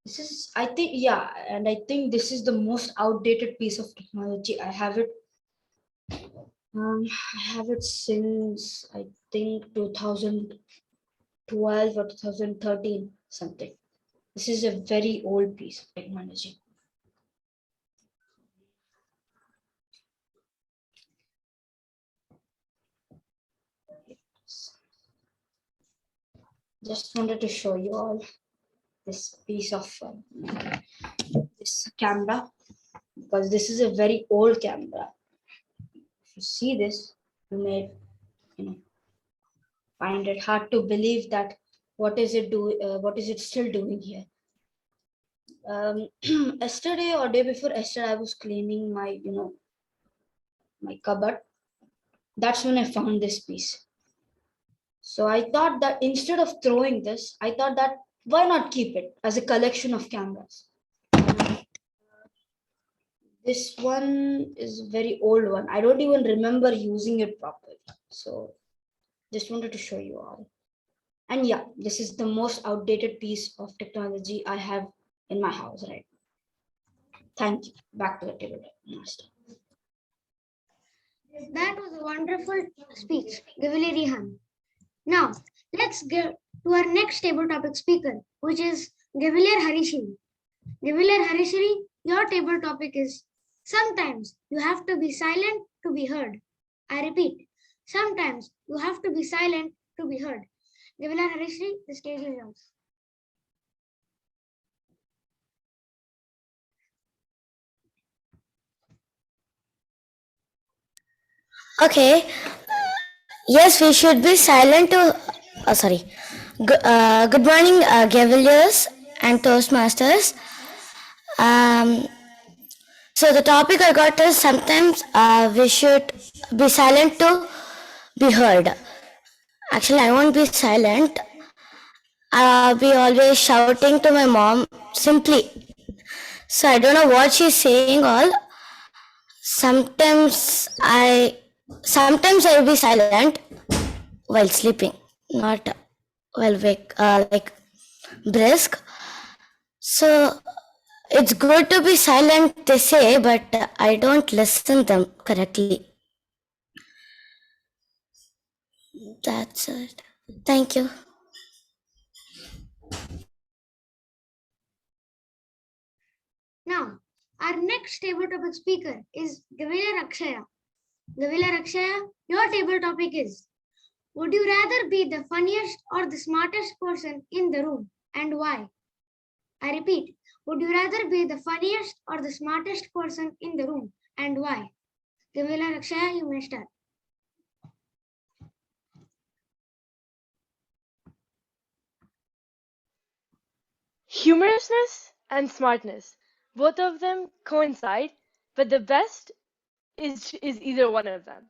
A: This is, I think, yeah, and I think this is the most outdated piece of technology. I have it since I think 2012 or 2013 something. This is a very old piece of technology. Just wanted to show you all this piece of this camera, because this is a very old camera. If you see this, you may find it hard to believe that what is it still doing here. Yesterday or day before yesterday, I was cleaning my my cupboard. That's when I found this piece. So I thought that instead of throwing this, I thought that why not keep it as a collection of cameras. This one is a very old one. I don't even remember using it properly. So just wanted to show you all. And yeah, this is the most outdated piece of technology I have in my house right now. Thank you. Back to the table, master.
Q: That was a wonderful speech, Ehaan. Now, let's get to our next table topic speaker, which is Gavelier Harishiri. Gavelier Harishiri, your table topic is, sometimes you have to be silent to be heard. I repeat, sometimes you have to be silent to be heard. Gavelier Harishiri, the stage is yours.
R: Okay. Yes, we should be silent to. Sorry. Good morning, Gaveliers and Toastmasters. So the topic I got is, sometimes we should be silent to be heard. Actually, I won't be silent. I'll be always shouting to my mom simply. So I don't know what she's saying all. Sometimes I'll be silent while sleeping, not while like brisk. So it's good to be silent, they say, but I don't listen them correctly. That's it. Thank you.
Q: Now, our next table topic speaker is Gavel Akshaya. Gavel Akshaya, your table topic is: would you rather be the funniest or the smartest person in the room, and why? I repeat, would you rather be the funniest or the smartest person in the room, and why? Gavel Akshaya, you may start.
N: Humorousness and smartness, both of them coincide, but the best is either one of them.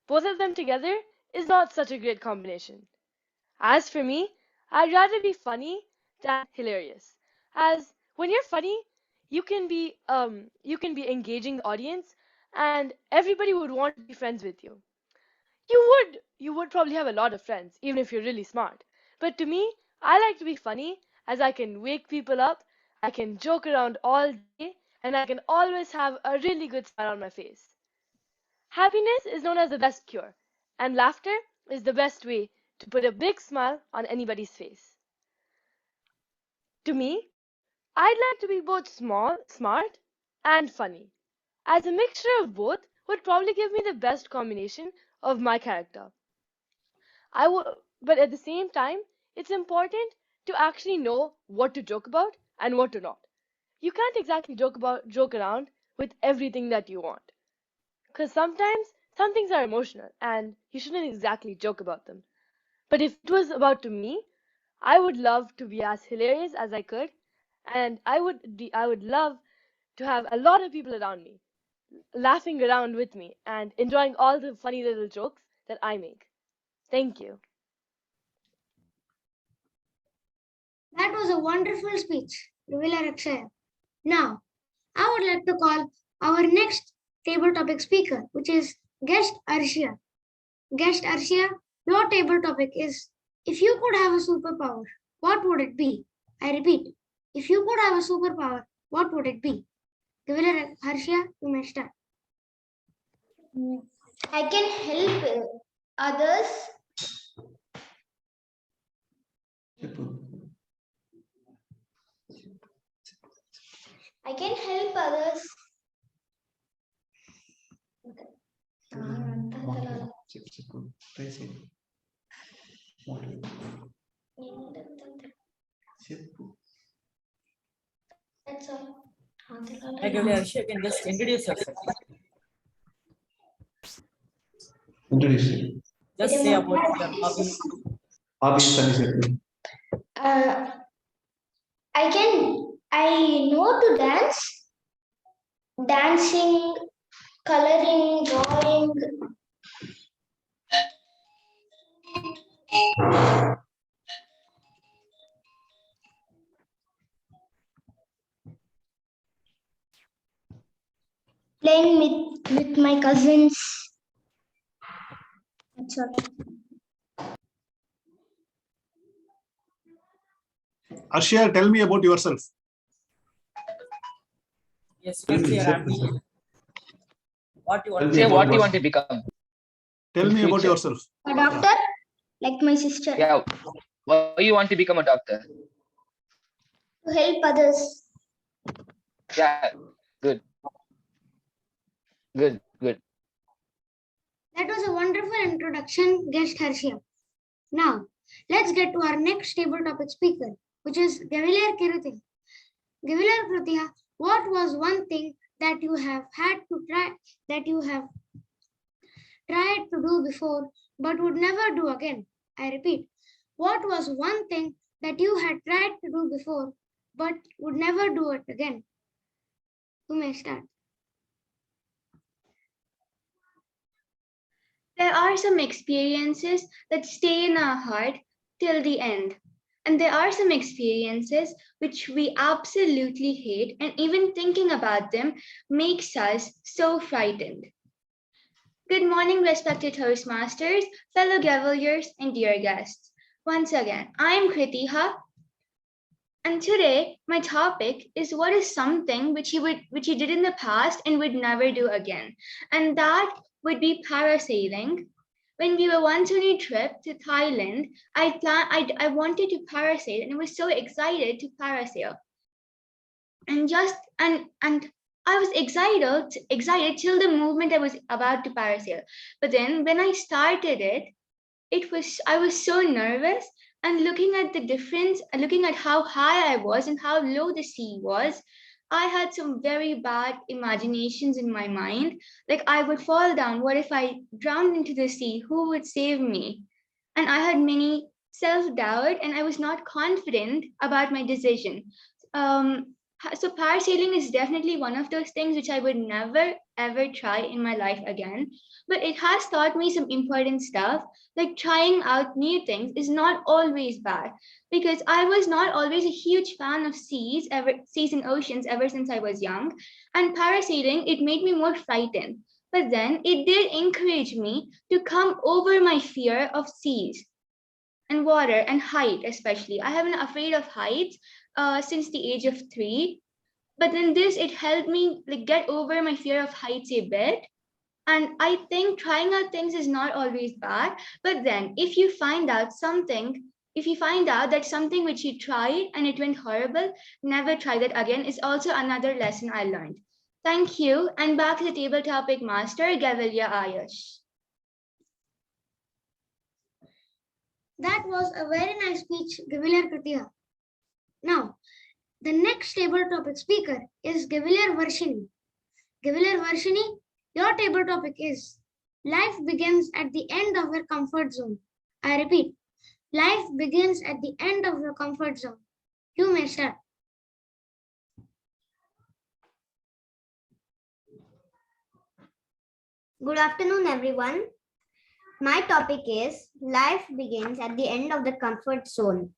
N: Both of them together is not such a great combination. As for me, I'd rather be funny than hilarious. As when you're funny, you can be engaging the audience and everybody would want to be friends with you. You would probably have a lot of friends, even if you're really smart. But to me, I like to be funny as I can wake people up, I can joke around all day, and I can always have a really good smile on my face. Happiness is known as the best cure, and laughter is the best way to put a big smile on anybody's face. To me, I'd like to be both smart, and funny, as a mixture of both would probably give me the best combination of my character. But at the same time, it's important to actually know what to joke about and what to not. You can't exactly joke around with everything that you want, because sometimes some things are emotional and you shouldn't exactly joke about them. But if it was about to me, I would love to be as hilarious as I could, and I would love to have a lot of people around me laughing around with me and enjoying all the funny little jokes that I make. Thank you.
Q: That was a wonderful speech, Gavel Akshaya. Now, I would like to call our next table topic speaker, which is Guest Arshia. Guest Arshia, your table topic is: if you could have a superpower, what would it be? I repeat, if you could have a superpower, what would it be? Gavel Arshia, you may start.
I: I can help others. I can help others. That's all.
B: Hi, Gavel, Ashraff, you can just introduce yourself.
J: Introduce.
B: Just say about your hobby.
I: I know to dance, dancing, coloring, drawing. Playing with my cousins. That's all.
O: Arshia, tell me about yourself.
B: Yes, you can say your ambition. What you want.
L: Say what you want to become.
O: Tell
L: in
O: me about
L: future.
O: yourself.
I: A doctor, like my sister.
L: Yeah. Why you want to become a doctor?
I: To help others.
L: Yeah. Good. Good. Good.
Q: That was a wonderful introduction, Guest Arshia. Now, let's get to our next table topic speaker, which is Gavel Kiruthiha. Gavel Kiruthiha, what was one thing that you have tried to do before but would never do again? I repeat, what was one thing that you had tried to do before but would never do it again? You may start.
E: There are some experiences that stay in our heart till the end. And there are some experiences which we absolutely hate, and even thinking about them makes us so frightened. Good morning, respected Toastmasters, fellow Gaveliers, and dear guests. Once again, I'm Kiruthiha, and today my topic is what is something which you did in the past and would never do again. And that would be parasailing, When we were once on a trip to Thailand, I wanted to parasail and I was so excited to parasail. And I was excited till the moment I was about to parasail. But then when I started I was so nervous, and looking at the difference, looking at how high I was and how low the sea was, I had some very bad imaginations in my mind. Like I would fall down. What if I drowned into the sea? Who would save me? And I had many self-doubt, and I was not confident about my decision. So parasailing is definitely one of those things which I would never ever try in my life again. But it has taught me some important stuff, like trying out new things is not always bad, because I was not always a huge fan of seas and oceans ever since I was young. And parasailing, it made me more frightened. But then it did encourage me to come over my fear of seas and water and height, especially. I have been afraid of heights since the age of 3. But then it helped me like get over my fear of heights a bit. And I think trying out things is not always bad. But then if you find out that something which you tried and it went horrible, never try that again is also another lesson I learned. Thank you. And back to the table topic master, Gavel Ayush.
Q: That was a very nice speech, Kiruthiha. Now, the next table topic speaker is Gavel Varshini. Gavel Varshini, your table topic is life begins at the end of your comfort zone. I repeat, life begins at the end of your comfort zone. You may start.
I: Good afternoon, everyone. My topic is life begins at the end of the comfort zone.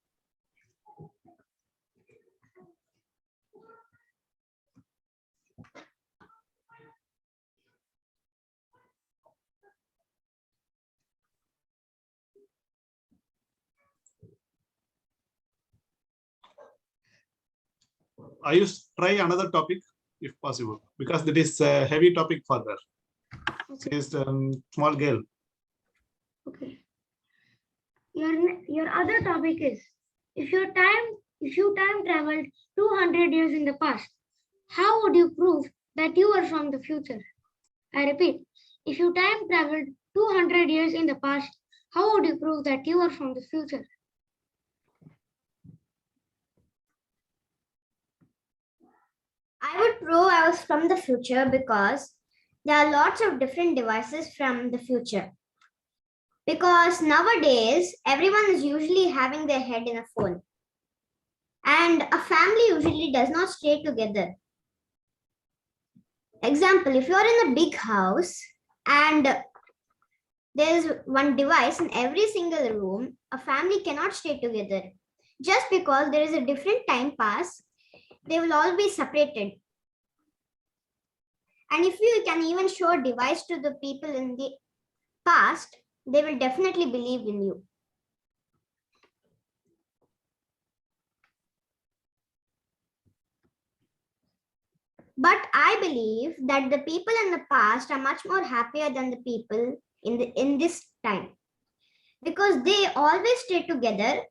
O: I used try another topic if possible, because that is a heavy topic further.
Q: Okay.
O: It is small girl.
Q: Okay. Your other topic is if you time traveled 200 years in the past, how would you prove that you are from the future? I repeat, if you time traveled 200 years in the past, how would you prove that you are from the future?
I: I would prove I was from the future because there are lots of different devices from the future. Because nowadays, everyone is usually having their head in a phone. And a family usually does not stay together. Example, if you're in a big house and there is one device in every single room, a family cannot stay together. Just because there is a different time pass, they will all be separated. And if you can even show a device to the people in the past, they will definitely believe in you. But I believe that the people in the past are much more happier than the people in this time. Because they always stay together,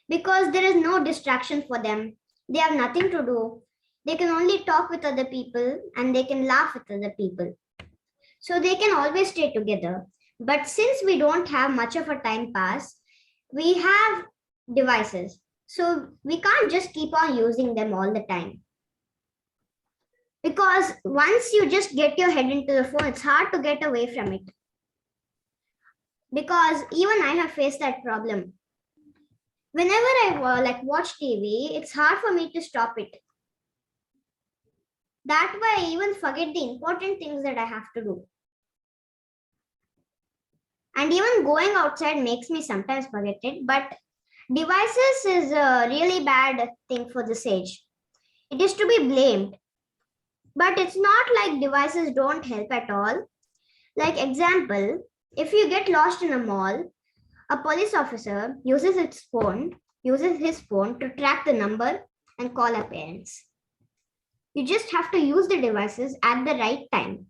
I: because there is no distraction for them. They have nothing to do. They can only talk with other people and they can laugh with other people. So they can always stay together. But since we don't have much of a time pass, we have devices. So we can't just keep on using them all the time. Because once you just get your head into the phone, it's hard to get away from it. Because even I have faced that problem. Whenever I watch TV, it's hard for me to stop it. That way I even forget the important things that I have to do. And even going outside makes me sometimes forget it. But devices is a really bad thing for this age. It is to be blamed. But it's not like devices don't help at all. Like example, if you get lost in a mall, a police officer uses his phone to track the number and call our parents. You just have to use the devices at the right time.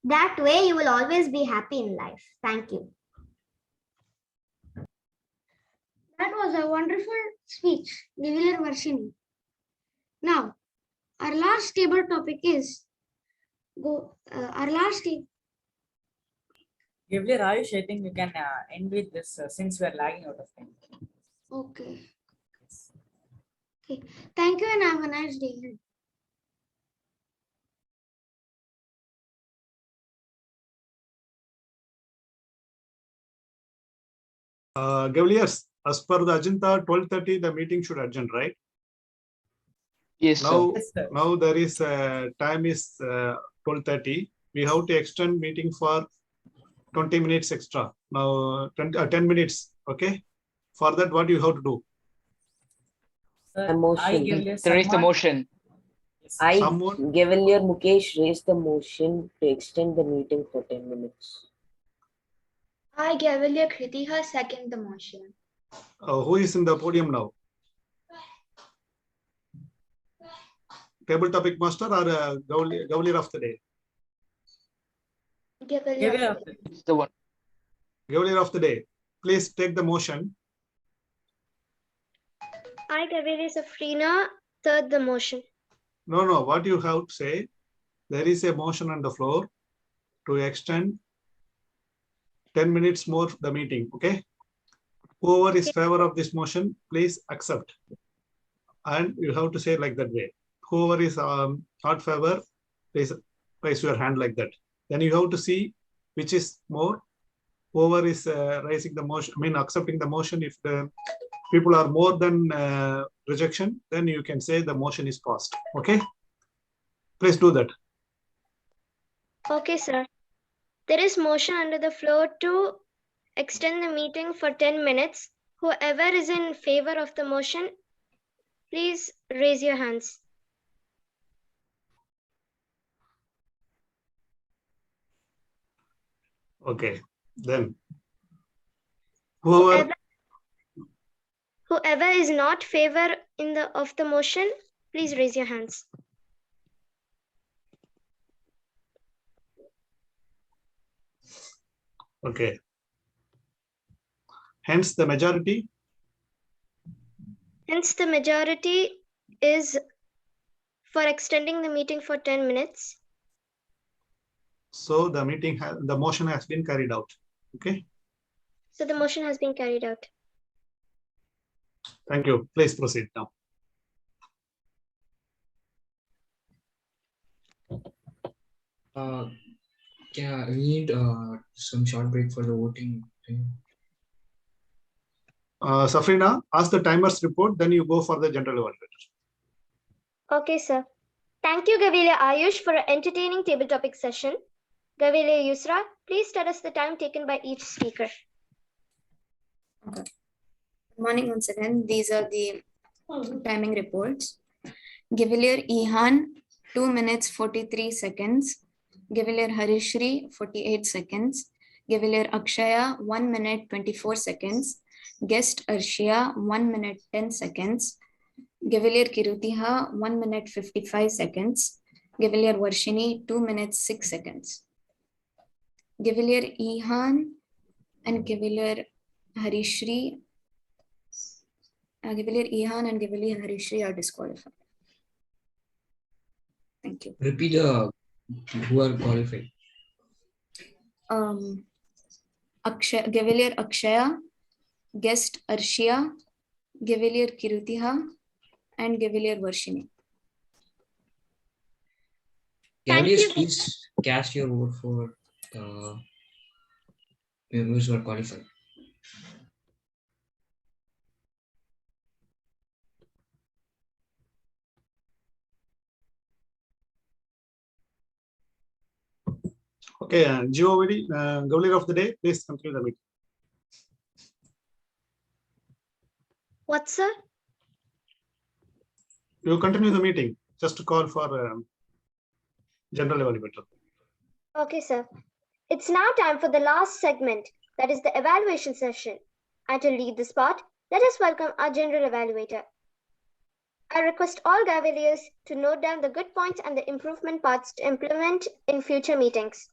I: That way you will always be happy in life. Thank you.
Q: That was a wonderful speech, Gavel Varshini. Now, our last table topic is
B: Gavel, Ayush, I think you can end with this since we are lagging out of time.
Q: Okay. Okay. Thank you and have a nice day.
O: Gaveliers, as per the agenda, 12:30 the meeting should adjourn, right?
L: Yes,
O: now,
L: sir.
O: Now there is time is 12:30. We have to extend meeting for 20 minutes extra. Now 10 minutes. Okay. For that, what you have to do?
L: A motion. Raise the motion.
D: Gavelier Mukesh raised the motion to extend the meeting for 10 minutes.
E: I, Gavelier Kiruthiha, second the motion.
O: Who is in the podium now? Table topic master or Gavelier of the day?
E: Gavelier of the day.
L: It's the one.
O: Gavelier of the day. Please take the motion.
C: I, Gavelier Safrina, third the motion.
O: No. What you have to say, there is a motion on the floor to extend 10 minutes more the meeting. Okay. Whoever is favor of this motion, please accept. And you have to say like that way. Whoever is not favor, please raise your hand like that. Then you have to see which is more. Whoever is raising the motion, accepting the motion, if the people are more than rejection, then you can say the motion is passed. Okay. Please do that.
C: Okay, sir. There is motion under the floor to extend the meeting for 10 minutes. Whoever is in favor of the motion, please raise your hands.
O: Okay. Then whoever
C: is not favor of the motion, please raise your hands.
O: Okay. Hence the majority.
C: Hence the majority is for extending the meeting for 10 minutes.
O: So the motion has been carried out. Okay.
C: So the motion has been carried out.
O: Thank you. Please proceed now.
G: We need some short break for the voting.
O: Safrina, ask the timers report, then you go for the general evaluator.
C: Okay, sir. Thank you, Gavel Ayush, for an entertaining table topic session. Gavel Yusra, please tell us the time taken by each speaker.
F: Okay. Good morning once again. These are the timing reports. Gavelier Ehaan, 2 minutes 43 seconds. Gavelier Harishri, 48 seconds. Gavelier Akshaya, 1 minute 24 seconds. Guest Arshia, 1 minute 10 seconds. Gavelier Kiruthiha, 1 minute 55 seconds. Gavelier Varshini, 2 minutes 6 seconds. Gavelier Ehaan and Gavelier Harishri. Gavelier Ehaan and Gavelier Harishri are disqualified. Thank you.
G: Repeat who are qualified.
F: Gavelier Akshaya, Guest Arshia, Gavelier Kiruthiha, and Gavelier Varshini.
G: Gaveliers, please cast your vote for the members who are qualified.
O: Okay, GOVD, Gavelier of the day, please continue the meeting.
C: What, sir?
O: You continue the meeting. Just to call for general evaluator.
C: Okay, sir. It's now time for the last segment, that is the evaluation session. And to lead this part, let us welcome our general evaluator. I request all Gaveliers to note down the good points and the improvement parts to implement in future meetings.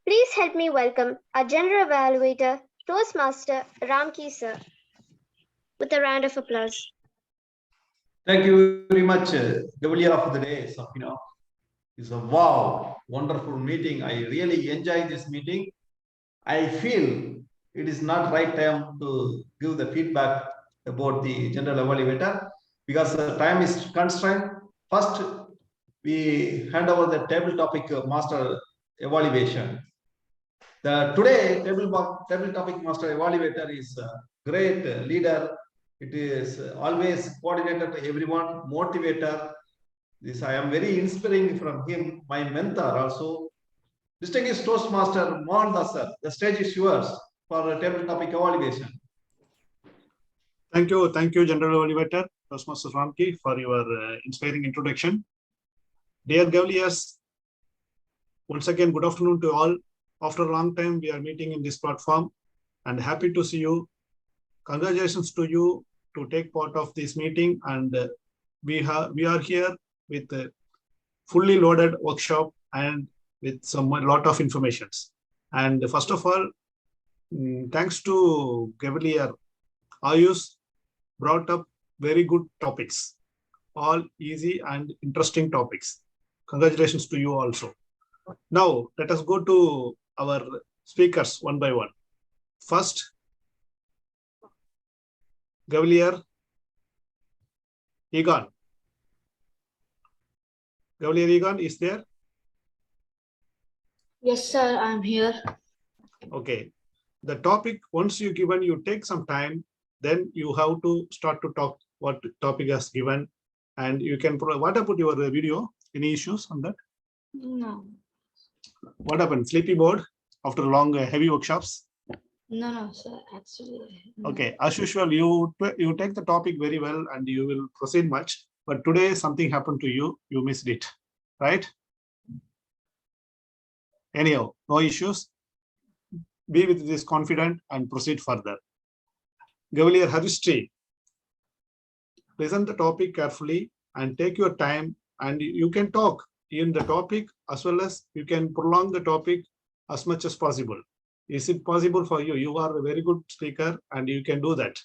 C: Please help me welcome our General Evaluator, Toastmaster Ramki sir, with a round of applause.
J: Thank you very much, Gavel of the day, Safina. It's a wow, wonderful meeting. I really enjoy this meeting. I feel it is not right time to give the feedback about the general evaluator because the time is constrained. First, we hand over the table topic master evaluation. The today table topic master evaluator is a great leader. It is always coordinator to everyone, motivator. This I am very inspiring from him, my mentor also. Distinguished Toastmaster Mohammed sir, the stage is yours for a table topic evaluation.
O: Thank you, General Evaluator, Toastmaster Ramki, for your inspiring introduction. Dear Gaveliers, once again, good afternoon to all. After a long time, we are meeting in this platform and happy to see you. Congratulations to you to take part of this meeting, and we are here with a fully loaded workshop and with a lot of information. And first of all, thanks to Gavelier, Ayush brought up very good topics, all easy and interesting topics. Congratulations to you also. Now, let us go to our speakers one by one. First, Gavelier Ehaan. Gavelier Ehaan is there?
A: Yes, sir, I'm here.
O: Okay. The topic, once you given, you take some time, then you have to start to talk what topic has given, and you can put what about your video? Any issues on that?
A: No.
O: What happened? Sleepy board after long heavy workshops?
A: No, sir, actually. No.
O: Okay, as usual, you take the topic very well and you will proceed much, but today something happened to you, you missed it, right? Anyhow, no issues. Be with this confident and proceed further. Gavelier Haristri, listen the topic carefully and take your time, and you can talk in the topic as well as you can prolong the topic as much as possible. Is it possible for you? You are a very good speaker and you can do that.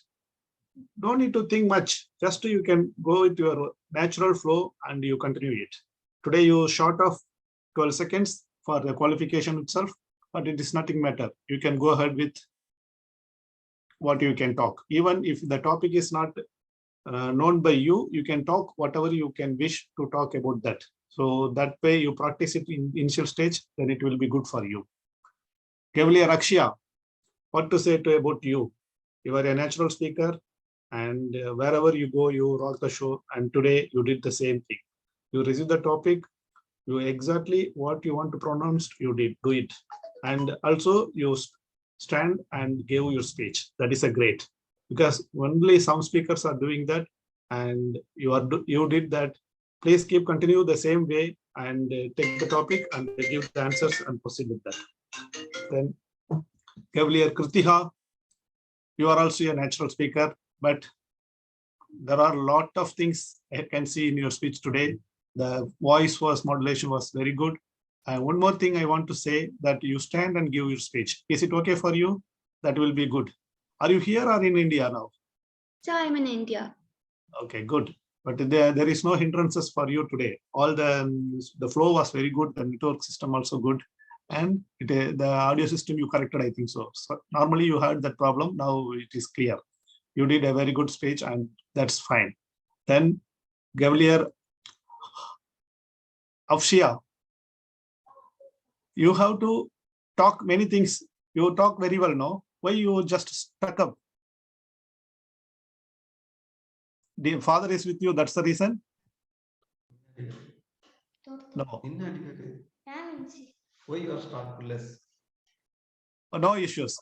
O: Don't need to think much. Just you can go with your natural flow and you continue it. Today you short of 12 seconds for the qualification itself, but it is nothing matter. You can go ahead with what you can talk. Even if the topic is not known by you, you can talk whatever you can wish to talk about that. So that way you practice it in initial stage, then it will be good for you. Cavalier Akshaya, what to say about you? You are a natural speaker and wherever you go, you rock the show. And today you did the same thing. You received the topic, you exactly what you want to pronounce, you did do it. And also you stand and give your speech. That is a great, because only some speakers are doing that and you did that. Please continue the same way and take the topic and give the answers and proceed with that. Then Cavalier Kiruthiha, you are also a natural speaker, but there are a lot of things I can see in your speech today. The voice modulation was very good. And one more thing I want to say, that you stand and give your speech. Is it okay for you? That will be good. Are you here or in India now?
E: So I'm in India.
O: Okay, good. But there is no hindrances for you today. All the flow was very good. The network system also good. And the audio system you corrected, I think so. So normally you had that problem. Now it is clear. You did a very good speech and that's fine. Then Gavelier Akshaya, you have to talk many things. You talk very well, no? Why you just stuck up? The father is with you, that's the reason? No.
J: Why you are stuck less?
O: No issues.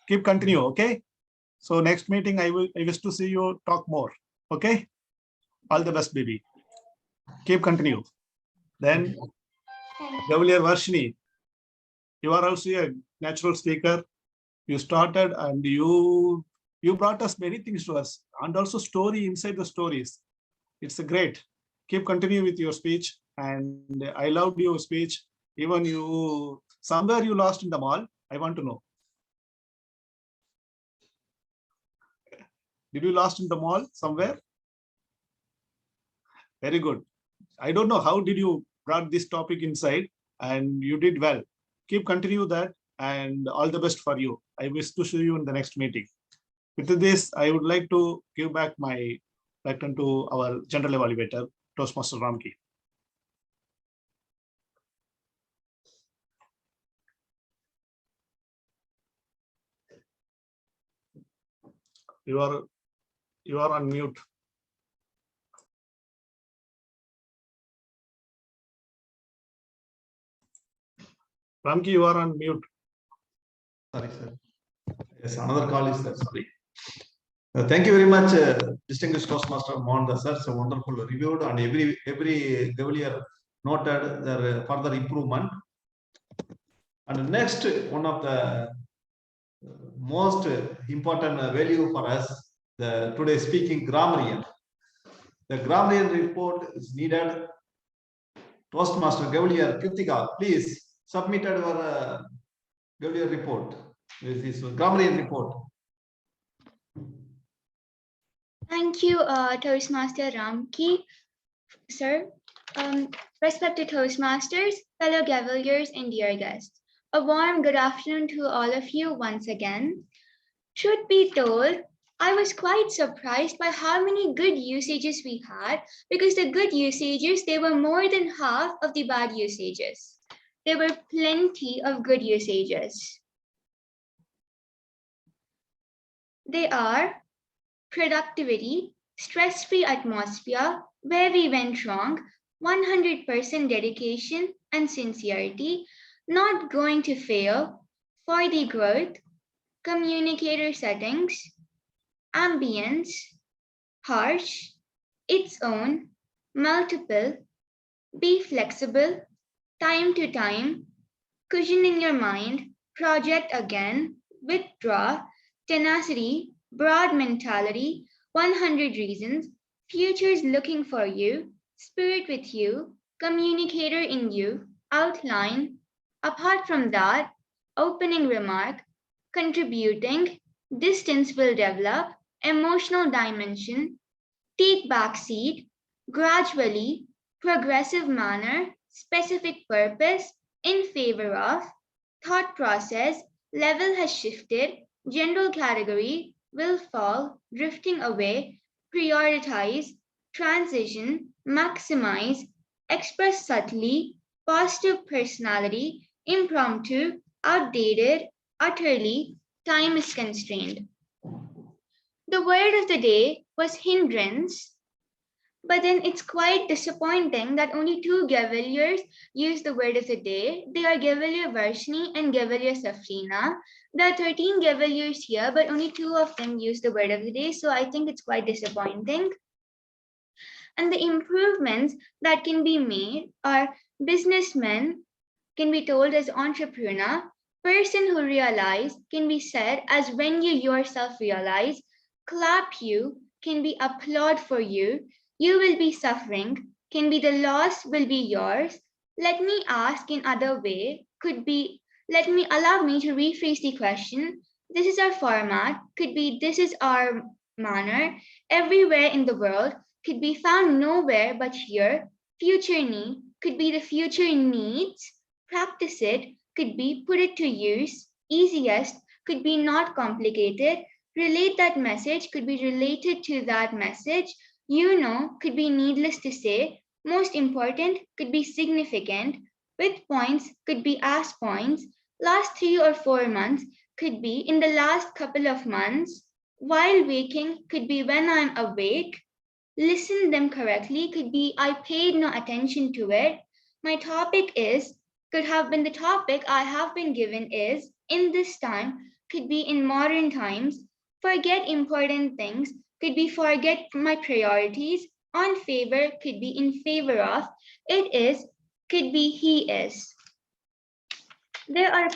O: Keep continue, okay? So next meeting, I wish to see you talk more, okay? All the best, baby. Keep continue. Then Gavelier Varshini, you are also a natural speaker. You started and you brought us many things to us and also story inside the stories. It's a great. Keep continue with your speech. And I loved your speech. Even you Somewhere you lost in the mall. I want to know. Did you lost in the mall somewhere? Very good. I don't know how did you brought this topic inside, and you did well. Keep continue that, and all the best for you. I wish to see you in the next meeting. With this, I would like to give back my baton to our general evaluator, Toastmaster Ramki. You are on mute. Ramki, you are on mute.
J: Sorry, sir. Yes, another call is there. Sorry. Thank you very much, distinguished Toastmaster Mohammed, sir. It's a wonderful review, and every Gavelier noted their further improvement. And next, one of the most important value for us, the today speaking grammarian. The grammarian report is needed. Toastmaster Gavelier Kiruthiha, please submit our Gavelier report. This is grammarian report.
E: Thank you, Toastmaster Ramki, sir. Respected Toastmasters, fellow Gaveliers, and dear guests, a warm good afternoon to all of you once again. Truth be told, I was quite surprised by how many good usages we had, because the good usages, they were more than half of the bad usages. There were plenty of good usages. They are productivity, stress-free atmosphere, where we went wrong, 100% dedication and sincerity, not going to fail, for the growth, communicator settings, ambience, harsh, its own, multiple, be flexible, time to time, cushion in your mind, project again, withdraw, tenacity, broad mentality, 100 reasons, futures looking for you, spirit with you, communicator in you, outline, apart from that, opening remark, contributing, distance will develop, emotional dimension, take back seat, gradually, progressive manner, specific purpose, in favor of, thought process, level has shifted, general category, will fall, drifting away, prioritize, transition, maximize, express subtly, positive personality, impromptu, outdated, utterly, time is constrained. The word of the day was hindrance, but then it's quite disappointing that only 2 Gaveliers use the word of the day. They are Gavelier Varshini and Gavelier Safrina. There are 13 Gaveliers here, but only 2 of them use the word of the day. So I think it's quite disappointing. And the improvements that can be made are businessmen can be told as entrepreneur, person who realize can be said as when you yourself realize, clap you can be applaud for you, you will be suffering, can be the loss will be yours. Let me ask in other way, could be, allow me to rephrase the question. This is our format, could be this is our manner, everywhere in the world, could be found nowhere but here, future need, could be the future needs, practice it, could be put it to use, easiest, could be not complicated, relate that message, could be related to that message, you know, could be needless to say, most important, could be significant, with points, could be as points, last 3 or 4 months, could be in the last couple of months, while waking, could be when I'm awake, listen them correctly, could be I paid no attention to it, my topic is, could have been the topic I have been given is, in this time, could be in modern times, forget important things, could be forget my priorities, on favor, could be in favor of, it is, could be he is. There were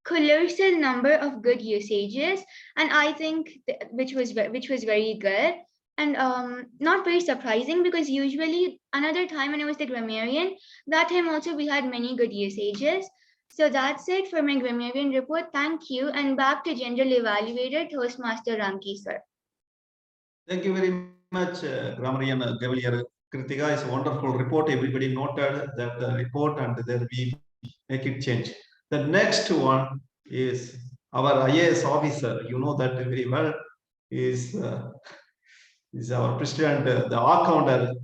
E: colossal number of good usages, and I think which was very good. and not very surprising because usually another time when I was the grammarian, that time also we had many good usages. So that's it for my grammarian report. Thank you, and back to general evaluator Toastmaster Ramki sir.
J: Thank you very much, grammarian Gavel. Kiruthiha is a wonderful report. Everybody noted that report and there we make it change. The next one is our IAS officer. You know that very well. Is our president, the accountant,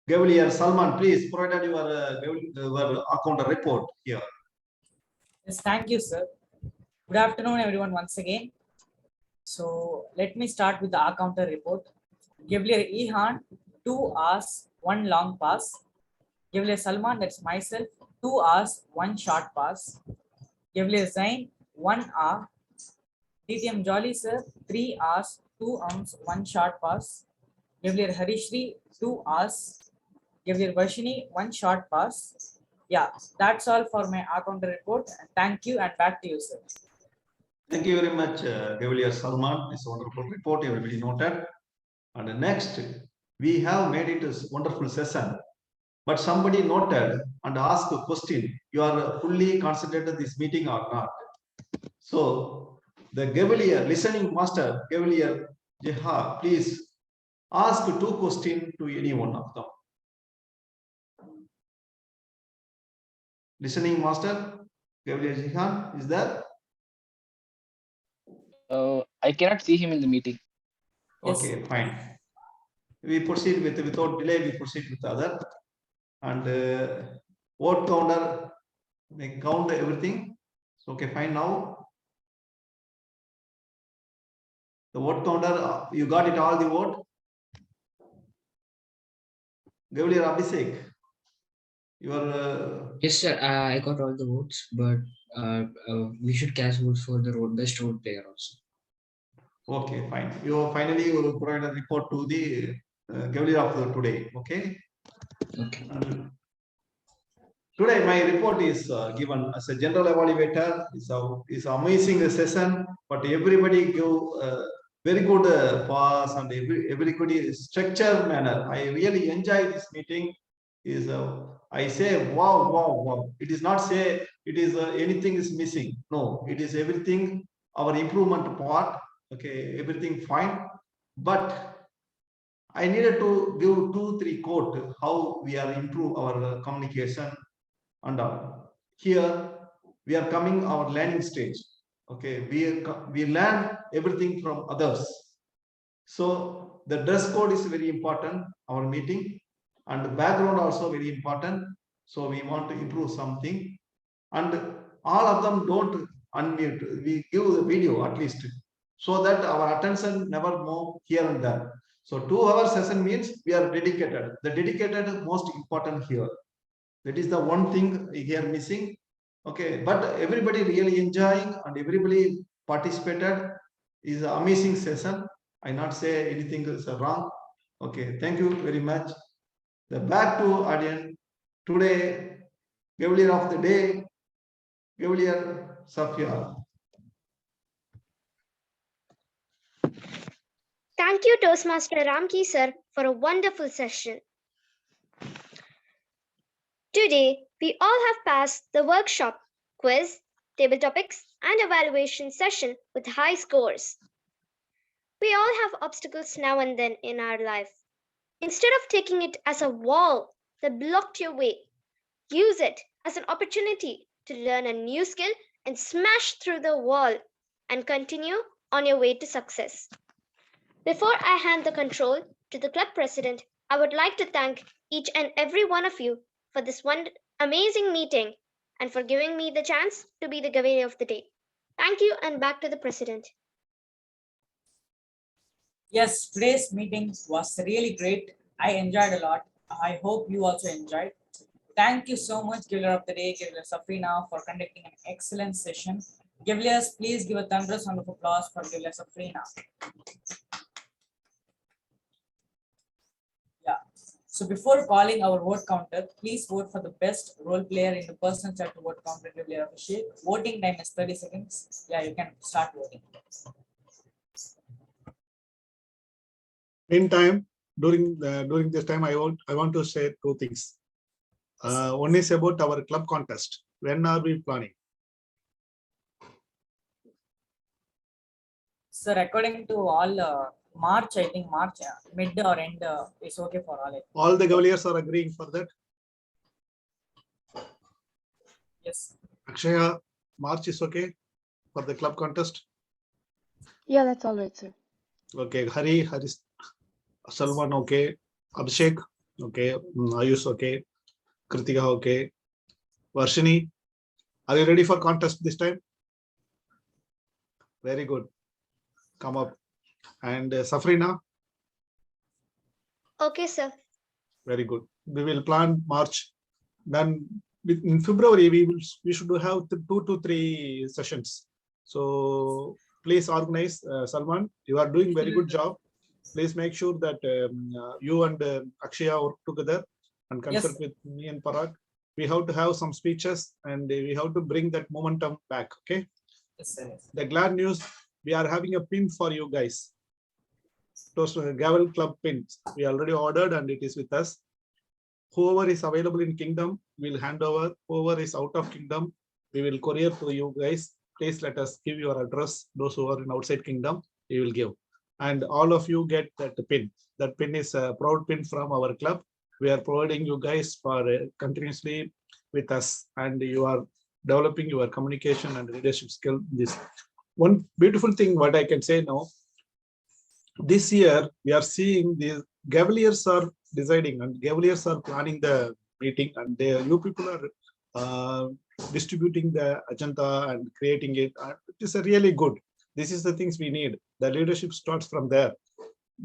J: Gavel Salman. Please provide your accountant report here.
B: Yes, thank you, sir. Good afternoon, everyone, once again. So let me start with the counter report. Gavel Ehaan, 2 hours, 1 long pass. Gavel Salman, that's myself, 2 hours, 1 short pass. Gavel Zain, 1 hour. DTM Jolly sir, 3 hours, 2 ounce, 1 short pass. Gavel Harishri, 2 hours. Gavel Varshini, 1 short pass. Yeah, that's all for my counter report. Thank you, and back to you, sir.
J: Thank you very much, Gavel Salman. It's a wonderful report. Everybody noted. And next, we have made it a wonderful session. But somebody noted and asked a question. You are fully concentrated this meeting or not? So the Gavelier, listening master, Gavelier Jeha, please ask 2 questions to any one of them. Listening master, Gavelier Jehan, is there?
L: I cannot see him in the meeting.
J: Okay, fine. We proceed with, without delay, we proceed with other. And vote counter, may count everything. Okay, fine. Now the vote counter, you got it all the vote. Gavelier Abhishek, your
G: Yes, sir. I got all the votes, but we should cast votes for the best road player also.
J: Okay, fine. You finally will provide a report to the Gavelier of today. Okay.
G: Okay.
J: Today, my report is given as a general evaluator. It's amazing session, but everybody give very good pass and everybody structured manner. I really enjoy this meeting. Is I say wow, wow, wow. It is not say it is anything is missing. No, it is everything our improvement part. Okay, everything fine, but I needed to give 2-3 quote how we are improve our communication and all. Here we are coming our learning stage. Okay, we learn everything from others. So the dress code is very important, our meeting, and the background also very important. So we want to improve something, and all of them don't unmute. We give the video at least, so that our attention never move here and there. So 2-hour session means we are dedicated. The dedicated is most important here. That is the one thing here missing. Okay, but everybody really enjoying and everybody participated. Is an amazing session. I not say anything is wrong. Okay, thank you very much. The back to audience today, Gavelier of the day, Gavelier Safia.
C: Thank you, Toastmaster Ramki sir, for a wonderful session. Today, we all have passed the workshop, quiz, table topics, and evaluation session with high scores. We all have obstacles now and then in our life. Instead of taking it as a wall that blocked your way, use it as an opportunity to learn a new skill and smash through the wall and continue on your way to success. Before I hand the control to the club president, I would like to thank each and every one of you for this one amazing meeting and for giving me the chance to be the giveaway of the day. Thank you, and back to the president.
B: Yes, today's meeting was really great. I enjoyed a lot. I hope you also enjoyed. Thank you so much, Giver of the Day, Giver Safrina, for conducting an excellent session. Givers, please give a thunderous round of applause for Giver Safrina. Yeah. So before calling our vote counter, please vote for the best role player in the personal chat to vote counter Giver Abhishek. Voting time is 30 seconds. Yeah, you can start voting.
O: Meantime, during this time, I want to say two things. One is about our club contest. When are we planning?
B: Sir, according to all, March, I think March, mid or end is okay for all.
O: All the Gavaliers are agreeing for that.
B: Yes.
O: Akshaya, March is okay for the club contest.
N: Yeah, that's all right, sir.
O: Okay, Hari, Salman, okay. Abhishek, okay. Ayush, okay. Kiruthiha, okay. Varshini, are you ready for contest this time? Very good. Come up. And Safrina?
C: Okay, sir.
O: Very good. We will plan March. Then in February, we should have 2 to 3 sessions. So please organize, Salman. You are doing very good job. Please make sure that you and Akshaya work together and consult with me and Parag. We have to have some speeches and we have to bring that momentum back. Okay.
B: Yes, sir.
O: The glad news, we are having a pin for you guys. Those Gavel Club pins we already ordered and it is with us. Whoever is available in Kingdom will hand over. Whoever is out of Kingdom, we will courier to you guys. Please let us give your address. Those who are in outside Kingdom, we will give. And all of you get that pin. That pin is a proud pin from our club. We are providing you guys for continuously with us, and you are developing your communication and leadership skill. This one beautiful thing, what I can say now, this year we are seeing the Gavaliers are deciding and Gavaliers are planning the meeting, and you people are distributing the agenda and creating it. It is a really good. This is the things we need. The leadership starts from there.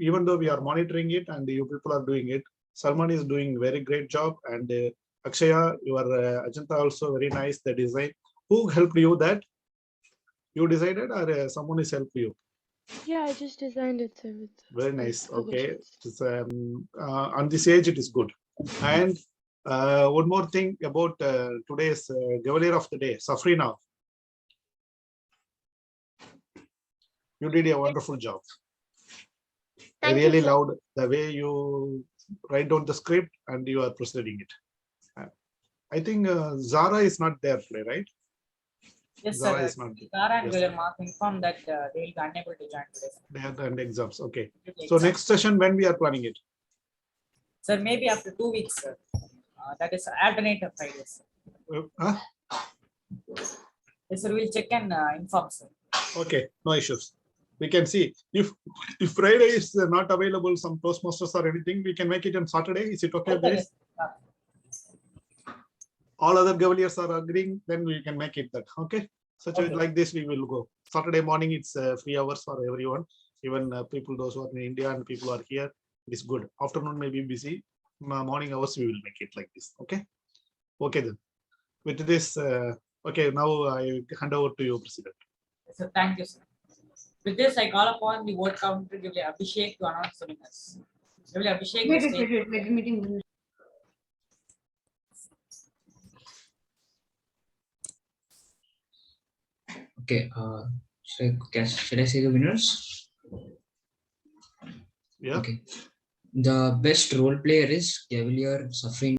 O: Even though we are monitoring it and you people are doing it, Salman is doing very great job, and Akshaya, your agenda also very nice. The design. Who helped you that? You decided, or someone is helped you?
N: Yeah, I just designed it, sir.
O: Very nice. Okay. It's, on this age, it is good. And one more thing about today's Gavalier of the Day, Safrina. You did a wonderful job. I really loved the way you write down the script and you are proceeding it. I think Zara is not there today, right?
B: Yes,
O: Zara
B: sir.
O: is not there.
B: Zara and
O: Yes,
B: William Mark informed that they will be unable to join today.
O: they have done exams. Okay. So next session, when we are planning it?
B: Sir, maybe after 2 weeks, sir. That is alternative Fridays.
O: Huh?
B: Yes, sir. We'll check and inform, sir.
O: Okay, no issues. We can see if Friday is not available, some Toastmasters or anything, we can make it on Saturday. Is it okay?
B: Yes,
O: All other Gavaliers are agreeing, then we can make it that. Okay. Such a like this, we will go. Saturday morning, it's 3 hours for everyone. Even people, those who are in India and people who are here, it is good. Afternoon may be busy. Morning hours, we will make it like this. Okay. Okay then. With this, okay, now I hand over to you, President.
B: Yes, sir. Thank you, sir. With this, I call upon the vote counter to Abhishek to announce the winners. Abhishek,
Q: Wait, meeting.
G: Okay, should I say the winners?
O: Yeah.
G: Okay. The best role player is Cavalier Safrina.